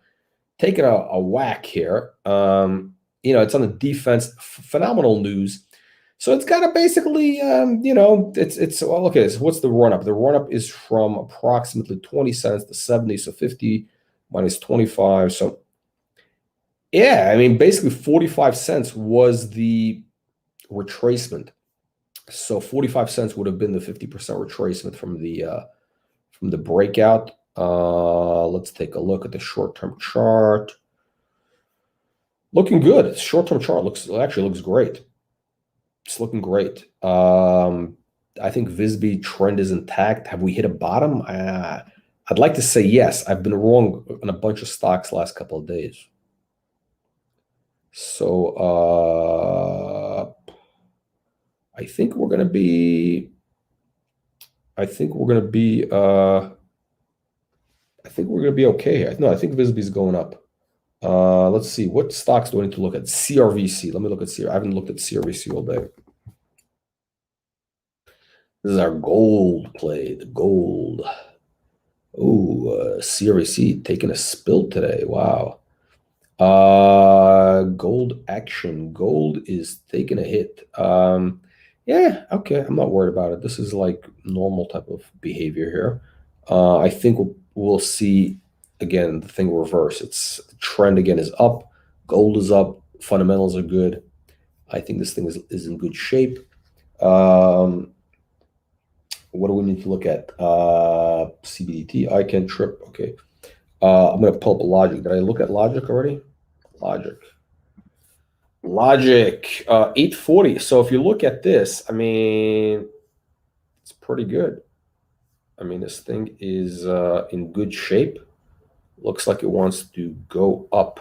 taking a whack here. It's on the defense. Phenomenal news. So it's got to basically, it's well, okay. So what's the run up? The run up is from approximately 20 cents to 70, so 50 minus 25. So yeah, I mean, basically 45 cents was the retracement. So 45 cents would have been the 50% retracement from the breakout. Let's take a look at the short-term chart. Looking good. Short-term chart actually looks great. It's looking great. I think Visby trend is intact. Have we hit a bottom? I'd like to say yes. I've been wrong on a bunch of stocks last couple of days. So I think we're gonna be. I think we're gonna be. I think we're gonna be okay. No, I think Visby's going up. Let's see. What stocks do I need to look at? CRVC. Let me look at CRVC. I haven't looked at CRVC all day. This is our gold play. The gold. Oh, CRVC taking a spill today. Wow. Gold action. Gold is taking a hit. Yeah, okay. I'm not worried about it. This is like normal type of behavior here. I think we'll see again the thing reverse. It's the trend again is up. Gold is up. Fundamentals are good. I think this thing is in good shape. What do we need to look at? CBDT. I can trip. Okay. I'm going to pull up Logic. Did I look at Logic already? Logic, 840. So if you look at this, I mean, it's pretty good. I mean, this thing is in good shape. Looks like it wants to go up.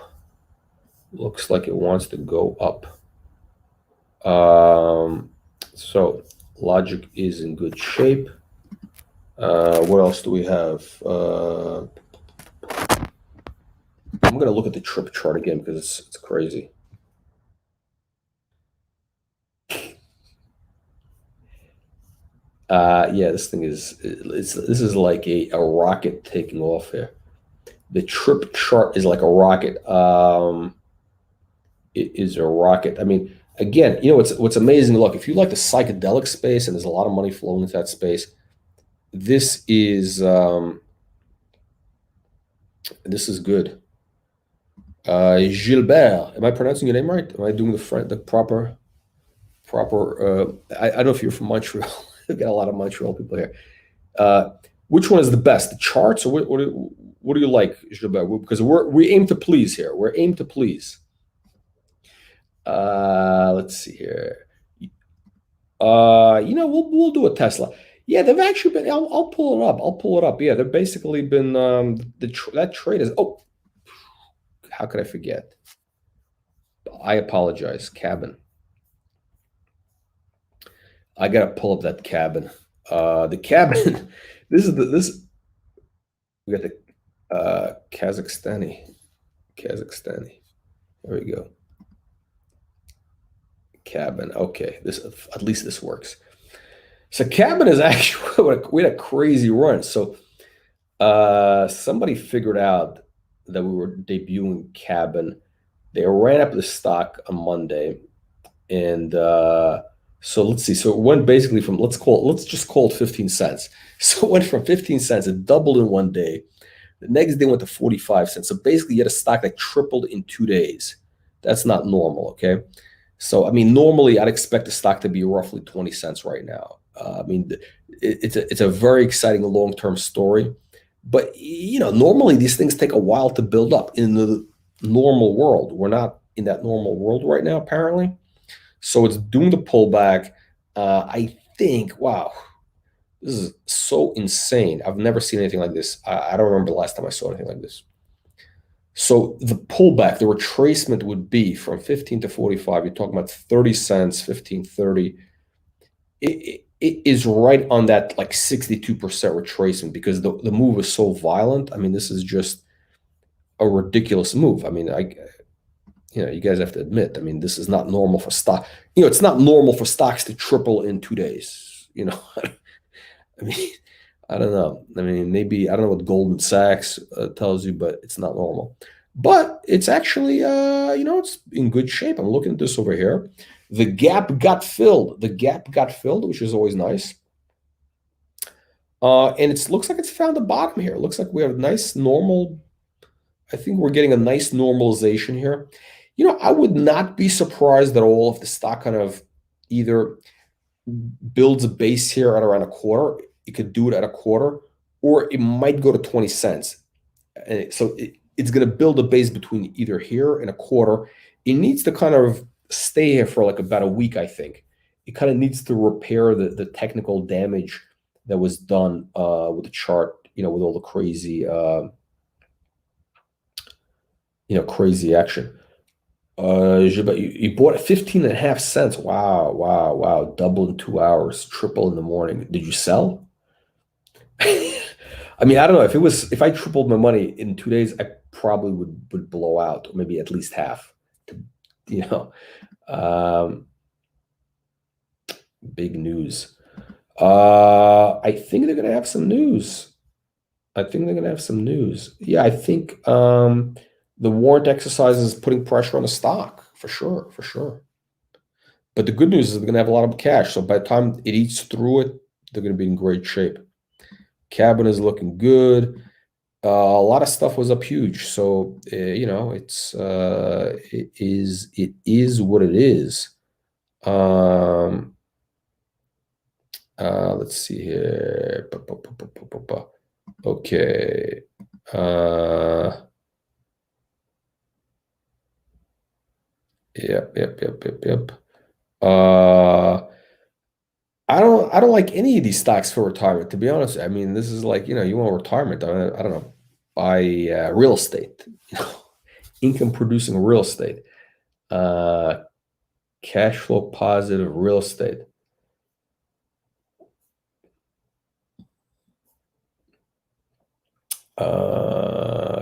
Looks like it wants to go up. So Logic is in good shape. What else do we have? I'm going to look at the trip chart again because it's crazy. Yeah, this thing this is like a rocket taking off here. The trip chart is like a rocket. It is a rocket. I mean, again, what's amazing. Look, if you like the psychedelic space and there's a lot of money flowing into that space, this is good. Gilbert, am I pronouncing your name right? Am I doing the proper? I don't know if you're from Montreal. We've got a lot of Montreal people here. Which one is the best, the charts, or what do you like, Gilbert? Because we aim to please here. We're aim to please. Let's see here. We'll do a Tesla. Yeah, they've actually been. I'll pull it up. I'll pull it up. Yeah, they've basically been. That trade is. Oh, how could I forget? I apologize. Cabin. I gotta pull up that cabin. The cabin. This. We got the Kazakhstani. There we go. Cabin. Okay, at least this works. So cabin is actually we had a crazy run. So somebody figured out that we were debuting cabin. They ran up the stock on Monday, and so let's see. So it went basically from let's just call it 15 cents. So it went from 15 cents, it doubled in one day. The next day went to 45 cents. So basically, you had a stock that tripled in 2 days. That's not normal, okay? So I mean, normally I'd expect the stock to be roughly 20 cents right now. I mean, it's a very exciting long-term story, but normally these things take a while to build up in the normal world. We're not in that normal world right now, apparently. So it's doing the pullback. I think, wow, this is so insane. I've never seen anything like this. I don't remember the last time I saw anything like this. So the pullback, the retracement would be from 15 to 45. You're talking about 30 cents, 15, 30. It is right on that like 62% retracement because the move is so violent. I mean, this is just a ridiculous move. I mean, you guys have to admit, I mean, this is not normal for stock. It's not normal for stocks to triple in 2 days. I mean, I don't know. I mean, maybe I don't know what Goldman Sachs tells you, but it's not normal. But it's actually, it's in good shape. I'm looking at this over here. The gap got filled. The gap got filled, which is always nice. And it looks like it's found a bottom here. It looks like we have a nice normal. I think we're getting a nice normalization here. I would not be surprised at all if the stock kind of either builds a base here at around a quarter. It could do it at a quarter, or it might go to 20 cents. And so it's going to build a base between either here and a quarter. It needs to kind of stay here for like about a week, I think. It kind of needs to repair the technical damage that was done with the chart, with all the crazy, crazy action. You bought 15.5 cents. Wow. Double in 2 hours, triple in the morning. Did you sell? I mean, I don't know if I tripled my money in 2 days, I probably would blow out, or maybe at least half. Big news. I think they're gonna have some news. Yeah, I think the warrant exercise is putting pressure on the stock for sure. But the good news is they're gonna have a lot of cash. So by the time it eats through it, they're gonna be in great shape. Cabin is looking good. A lot of stuff was up huge. So it is what it is. Let's see here. Okay. Yep. I don't like any of these stocks for retirement, to be honest. I mean, this is like, you want retirement. I don't know, buy real estate, income producing real estate, cash flow positive real estate.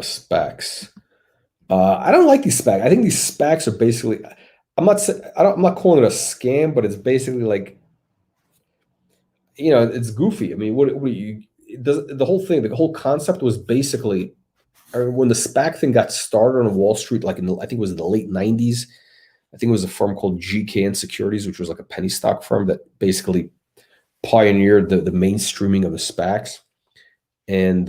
SPACs. I don't like these SPACs. I think these SPACs are basically, I'm not calling it a scam, but it's basically like, it's goofy. I mean, what the whole thing, the whole concept was basically, when the SPAC thing got started on Wall Street, like I think it was in the late 90s. I think it was a firm called GKN Securities, which was like a penny stock firm that basically pioneered the mainstreaming of the SPACs. And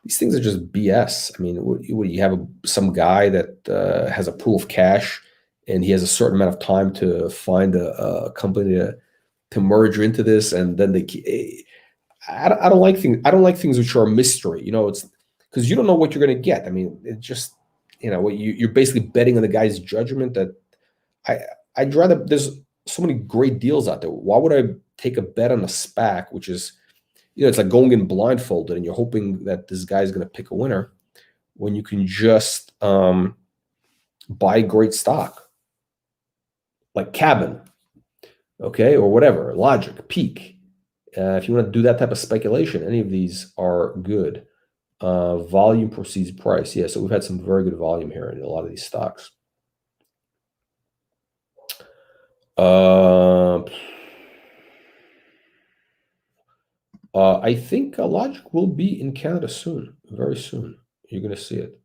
these things are just BS. I mean, you have some guy that has a pool of cash, and he has a certain amount of time to find a company to merge into this, and then I don't like things. I don't like things which are a mystery. It's because you don't know what you're going to get. I mean, it just you're basically betting on the guy's judgment. That I'd rather. There's so many great deals out there. Why would I take a bet on a SPAC, which is it's like going in blindfolded and you're hoping that this guy's going to pick a winner, when you can just buy great stock like Cabin, okay, or whatever, Logic, Peak. If you want to do that type of speculation, any of these are good. Volume precedes price. Yeah, so we've had some very good volume here in a lot of these stocks. I think Logic will be in Canada soon, very soon. You're going to see it.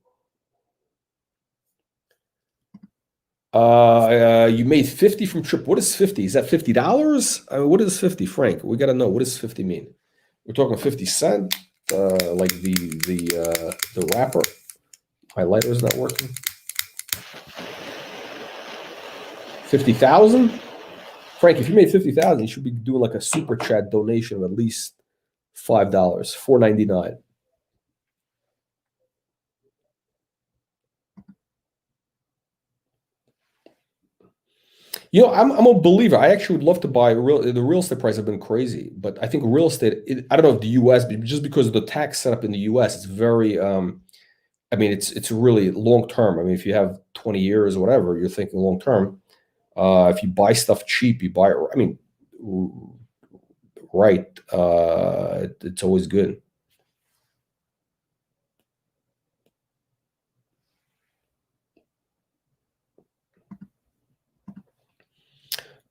You made 50 from Trip. What is 50? Is that $50? I mean, what is 50, Frank? We got to know. What does 50 mean? We're talking 50 cent, like the wrapper. My lighter's not working. 50,000? Frank, if you made 50,000, you should be doing like a super chat donation of at least $5, $4.99. I'm a believer. I actually would love to buy the real estate prices have been crazy, but I think real estate, I don't know if the U.S., but just because of the tax setup in the U.S., it's very I mean, it's really long term. I mean, if you have 20 years or whatever, you're thinking long term. If you buy stuff cheap, you buy it. I mean, right? It's always good.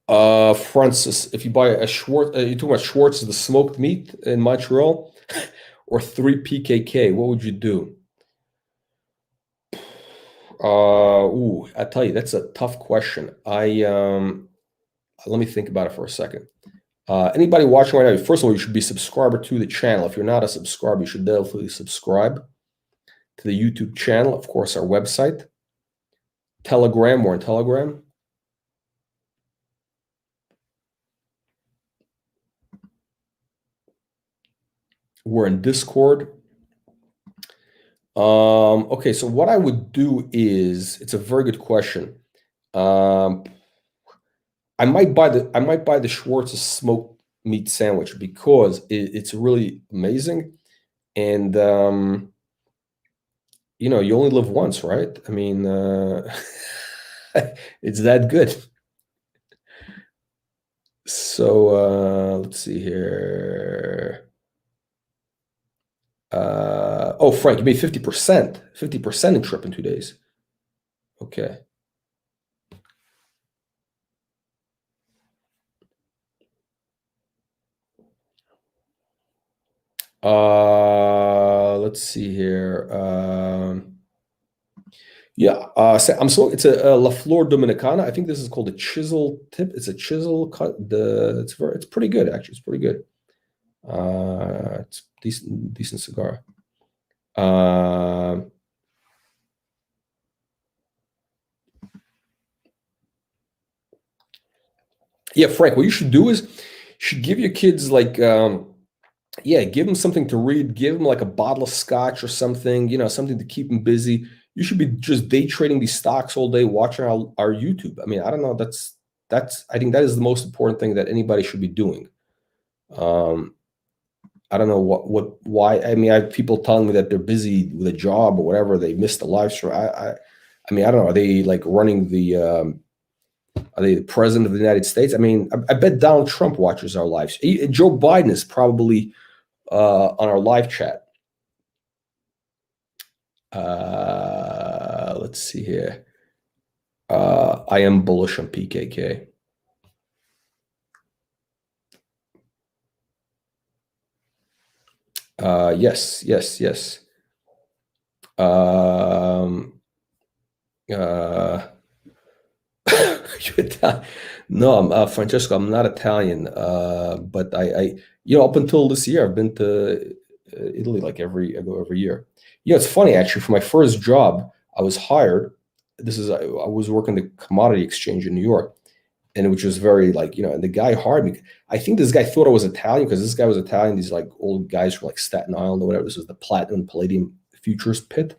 Francis, if you buy a Schwartz, you talking about Schwartz, the smoked meat in Montreal, or three PKK? What would you do? I tell you, that's a tough question. Let me think about it for a second. Anybody watching right now, first of all, you should be a subscriber to the channel. If you're not a subscriber, you should definitely subscribe to the YouTube channel. Of course, our website, Telegram. We're on Telegram. We're in Discord. Okay, so what I would do is, it's a very good question. I might buy the Schwartz's smoked meat sandwich because it's really amazing, and you know, you only live once, right? I mean, it's that good. So let's see here. Oh, Frank, you made 50%, 50% in trip in 2 days. Okay. Let's see here. Yeah, it's a La Flor Dominicana. I think this is called a chisel tip. It's a chisel cut. It's pretty good actually. It's pretty good. It's decent cigar. Yeah, Frank, what you should do is you should give your kids like yeah, give them something to read, give them like a bottle of scotch or something, you know, something to keep them busy. You should be just day trading these stocks all day, watching our YouTube. I mean, I don't know, that's I think that is the most important thing that anybody should be doing. Um, I don't know why. I mean, I have people telling me that they're busy with a job or whatever, they missed the live stream. I mean, I don't know. Are they like running the are they the president of the United States? I mean, I bet Donald Trump watches our lives. Joe Biden is probably on our live chat. Let's see here. I am bullish on PKK. Yes, yes, yes. Uh, no, I'm Francesco. I'm not Italian, but you know, up until this year, I've been to Italy like I go every year. You know, it's funny actually. For my first job, I was hired. I was working the commodity exchange in New York, and which was very like, you know, and the guy hired me. I think this guy thought I was Italian because this guy was Italian. These like old guys from like Staten Island or whatever. This was the Platinum Palladium Futures pit.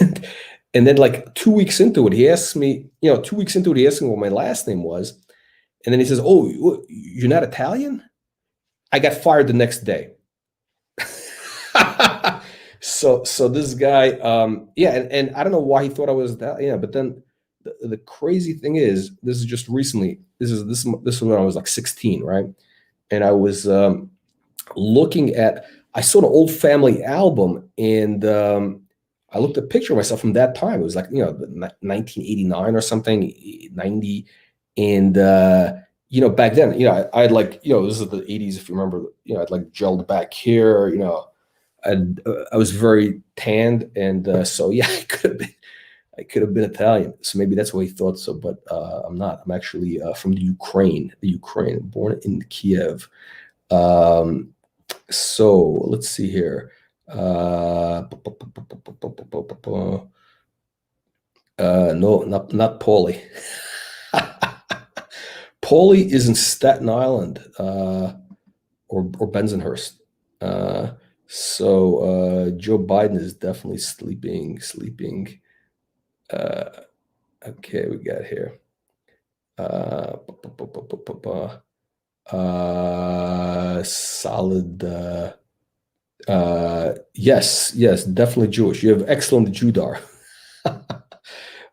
And, and then like 2 weeks into it, he asked me, you know, 2 weeks into it, he asked me what my last name was. And then he says, "Oh, you're not Italian?" I got fired the next day. So this guy, yeah, and I don't know why he thought I was that, yeah, but then the crazy thing is, this is just recently, this is when I was like 16, right? And I was looking at, I saw an old family album, and I looked at a picture of myself from that time. It was like, you know, 1989 or something, 90. And, you know, back then, you know, I had like, you know, this is the 80s, if you remember, you know, I'd like gelled back here, you know, I was very tanned. And so, yeah, I could have been Italian. So maybe that's why he thought so, but I'm not. I'm actually from the Ukraine, born in Kiev. Um, so let's see here. No, not Paulie. Paulie is in Staten Island or Bensonhurst. So Joe Biden is definitely sleeping. Sleeping. Uh, okay, we got here. Solid. Yes, yes, definitely Jewish. You have excellent Judar.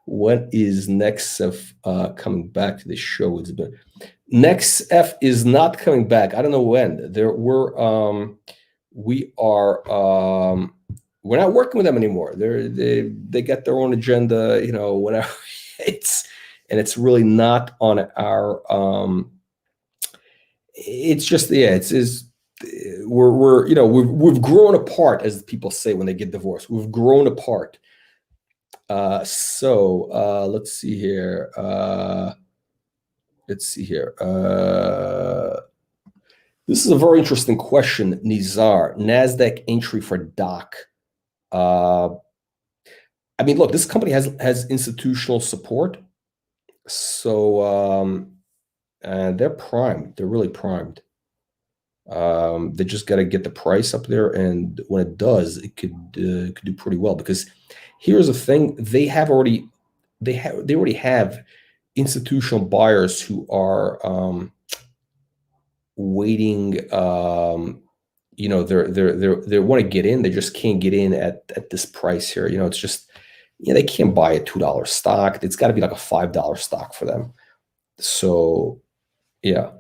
When is Next F coming back to the show? It's been Next F is not coming back. I don't know when. We are we're not working with them anymore. They get their own agenda, whenever it's really not on our it's just we're we've grown apart, as people say when they get divorced. We've grown apart. Let's see here. This is a very interesting question, Nizar. NASDAQ entry for DOC. I mean, look, this company has institutional support, so they're primed. They're really primed. They just got to get the price up there, and when it does, it could do pretty well. Because here's the thing: they already have institutional buyers who are waiting. They want to get in. They just can't get in at this price here. It's just they can't buy a $2 stock. It's got to be like a $5 stock for them. So yeah.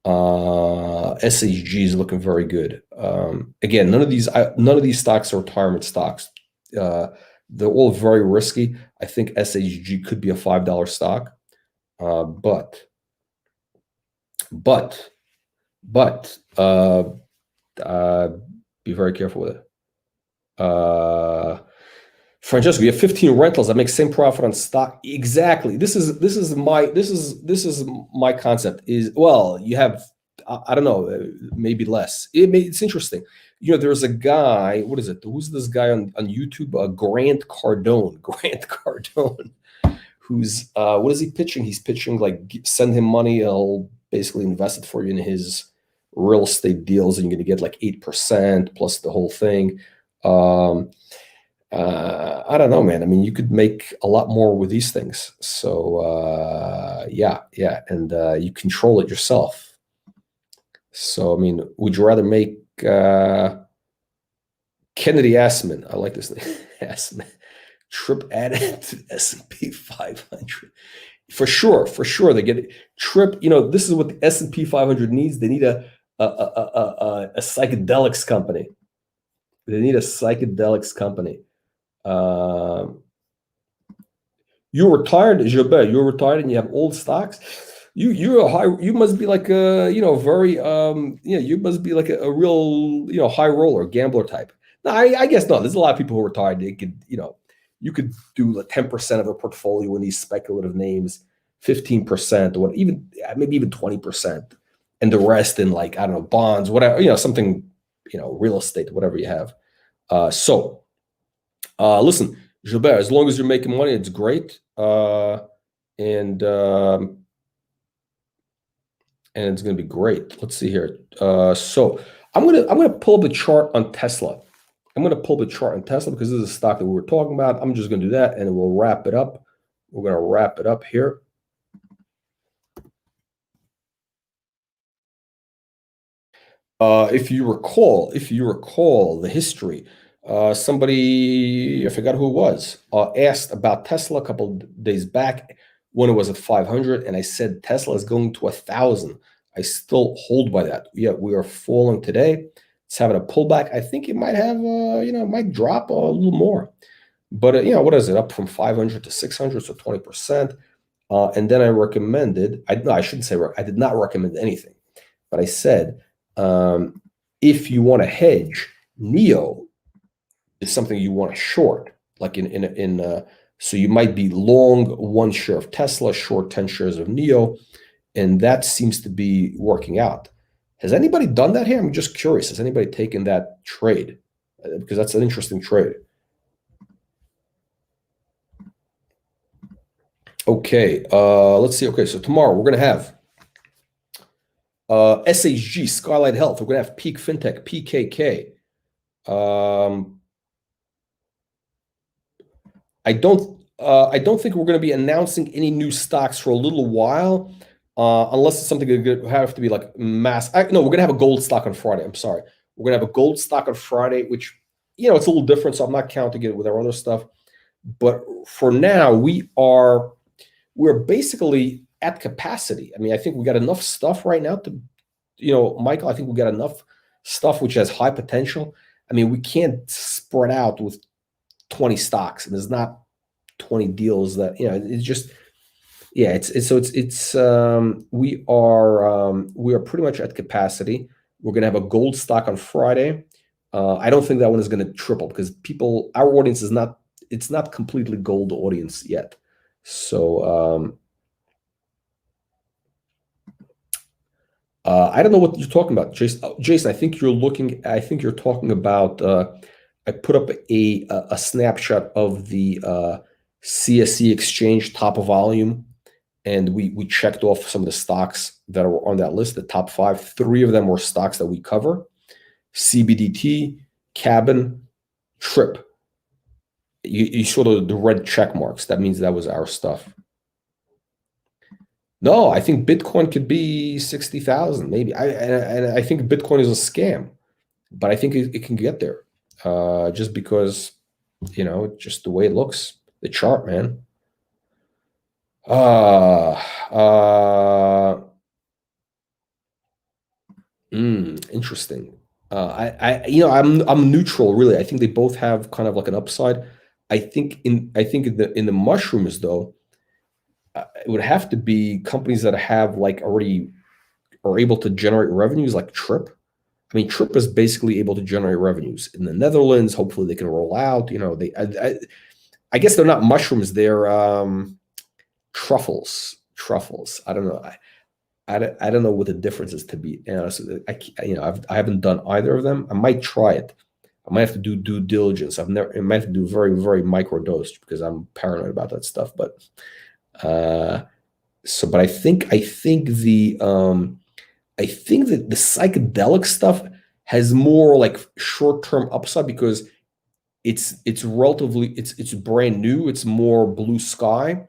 SHG is looking very good. Again, none of these stocks are retirement stocks. They're all very risky. I think SHG could be a $5 stock, but be very careful with it. Francesco, you have 15 rentals that make same profit on stock. Exactly. This is my concept. You have, I don't know, maybe less. It's interesting. There's a guy. What is it? Who's this guy on YouTube? Grant Cardone. Grant Cardone. Who's what is he pitching? He's pitching like send him money. He'll basically invest it for you in his real estate deals, and you're going to get like 8% plus the whole thing. I don't know, man. I mean, you could make a lot more with these things. So yeah, and you control it yourself. So I mean, would you rather make Kennedy Assman? I like this name, Assman. Trip added to S&P 500 for sure. They get it. Trip. This is what the S&P 500 needs. They need a psychedelics company. They need a psychedelics company. You're retired, Gilbert. You're retired and you have old stocks. You must be like very you must be like a real high roller gambler type. No, I guess no. There's a lot of people who are retired. They could you could do like 10% of a portfolio in these speculative names, 15%, or maybe even 20%, and the rest in like I don't know bonds, whatever something real estate, whatever you have. Listen, Gilbert, as long as you're making money, it's great. And it's going to be great. Let's see here. So I'm gonna pull up the chart on Tesla. Because this is a stock that we were talking about. I'm just going to do that, and we'll wrap it up. We're going to wrap it up here. If you recall the history, somebody, I forgot who it was, asked about Tesla a couple of days back when it was at 500, and I said Tesla is going to 1,000. I still hold by that. Yeah, we are falling today. It's having a pullback. I think it might have, it might drop a little more. But what is it? Up from 500 to 600, so 20%. And then I recommended. I shouldn't say I did not recommend anything, but I said if you want to hedge, NEO is something you want to short, like so you might be long 1 share of Tesla, short 10 shares of NEO, and that seems to be working out. Has anybody done that here? I'm just curious. Has anybody taken that trade? Because that's an interesting trade. Okay, let's see. Okay, so tomorrow we're going to have SHG, Skylight Health. We're going to have Peak Fintech, PKK. I don't think we're going to be announcing any new stocks for a little while, unless it's something that have to be like mass. No, we're going to have a gold stock on Friday. I'm sorry. We're going to have a gold stock on Friday, which, it's a little different, so I'm not counting it with our other stuff. But for now, we're basically at capacity. I mean, I think we got enough stuff right now to, Michael, I think we got enough stuff which has high potential. I mean, we can't spread out with 20 stocks, and there's not 20 deals that, it's just, yeah, we are pretty much at capacity. We're going to have a gold stock on Friday. I don't think that one is going to triple because our audience it's not completely gold audience yet. So, I don't know what you're talking about, Jason. Jason, I think you're talking about, I put up a snapshot of the CSE exchange top of volume, and we checked off some of the stocks that are on that list, the top 5. 3 of them were stocks that we cover: CBDT, Cabin, Trip. You saw the red check marks. That means that was our stuff. No, I think Bitcoin could be 60,000, maybe. I think Bitcoin is a scam, but I think it can get there, just because, just the way it looks, the chart, man. Interesting. I'm neutral, really. I think they both have kind of like an upside. I think in the mushrooms, though, it would have to be companies that have like already are able to generate revenues, like Trip. I mean, Trip is basically able to generate revenues in the Netherlands. Hopefully, they can roll out. I guess they're not mushrooms; they're truffles. Truffles. I don't know. I don't know what the difference is, to be honest. I haven't done either of them. I might try it. I might have to do due diligence. I might have to do very, very micro dose because I'm paranoid about that stuff. But but I think that the psychedelic stuff has more like short-term upside because it's brand new. It's more blue sky.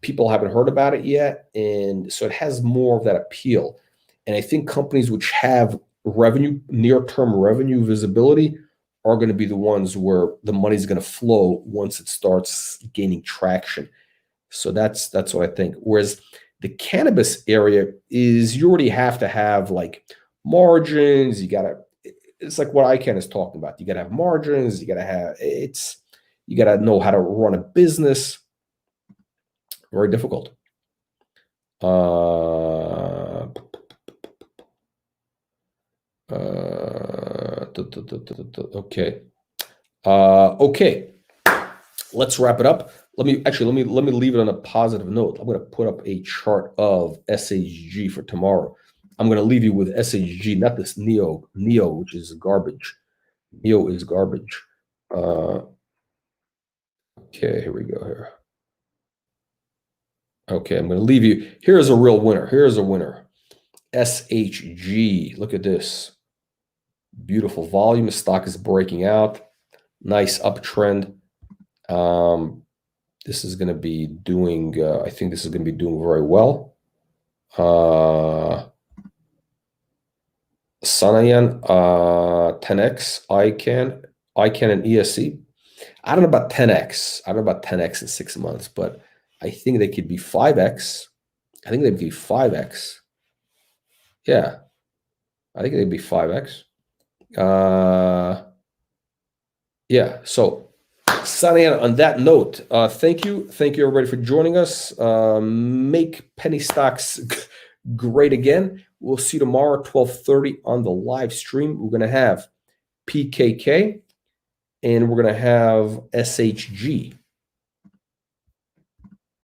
People haven't heard about it yet, and so it has more of that appeal. And I think companies which have near-term revenue visibility are going to be the ones where the money's going to flow once it starts gaining traction. So that's what I think. Whereas the cannabis area is, you already have to have like margins. It's like what ICANN is talking about. You got to have margins. You got to know how to run a business. Very difficult. Okay. Okay. Let's wrap it up. Let me leave it on a positive note. I'm going to put up a chart of SHG for tomorrow. I'm going to leave you with SHG, not this Neo, which is garbage. Neo is garbage. Okay, here we go here. Okay, I'm going to leave you. Here's a real winner. Here's a winner. SHG. Look at this. Beautiful volume. The stock is breaking out. Nice uptrend. This is going to be doing, I think this is going to be doing very well. Sanayan, 10x, ICANN and ESC. I don't know about 10x. I don't know about 10x in 6 months, but I think they could be 5x. I think they'd be 5x. Yeah. I think they'd be 5x. Yeah. So, Sanayan, on that note, thank you. Thank you, everybody, for joining us. Make penny stocks great again. We'll see you tomorrow at 12:30 on the live stream. We're going to have PKK and we're going to have SHG.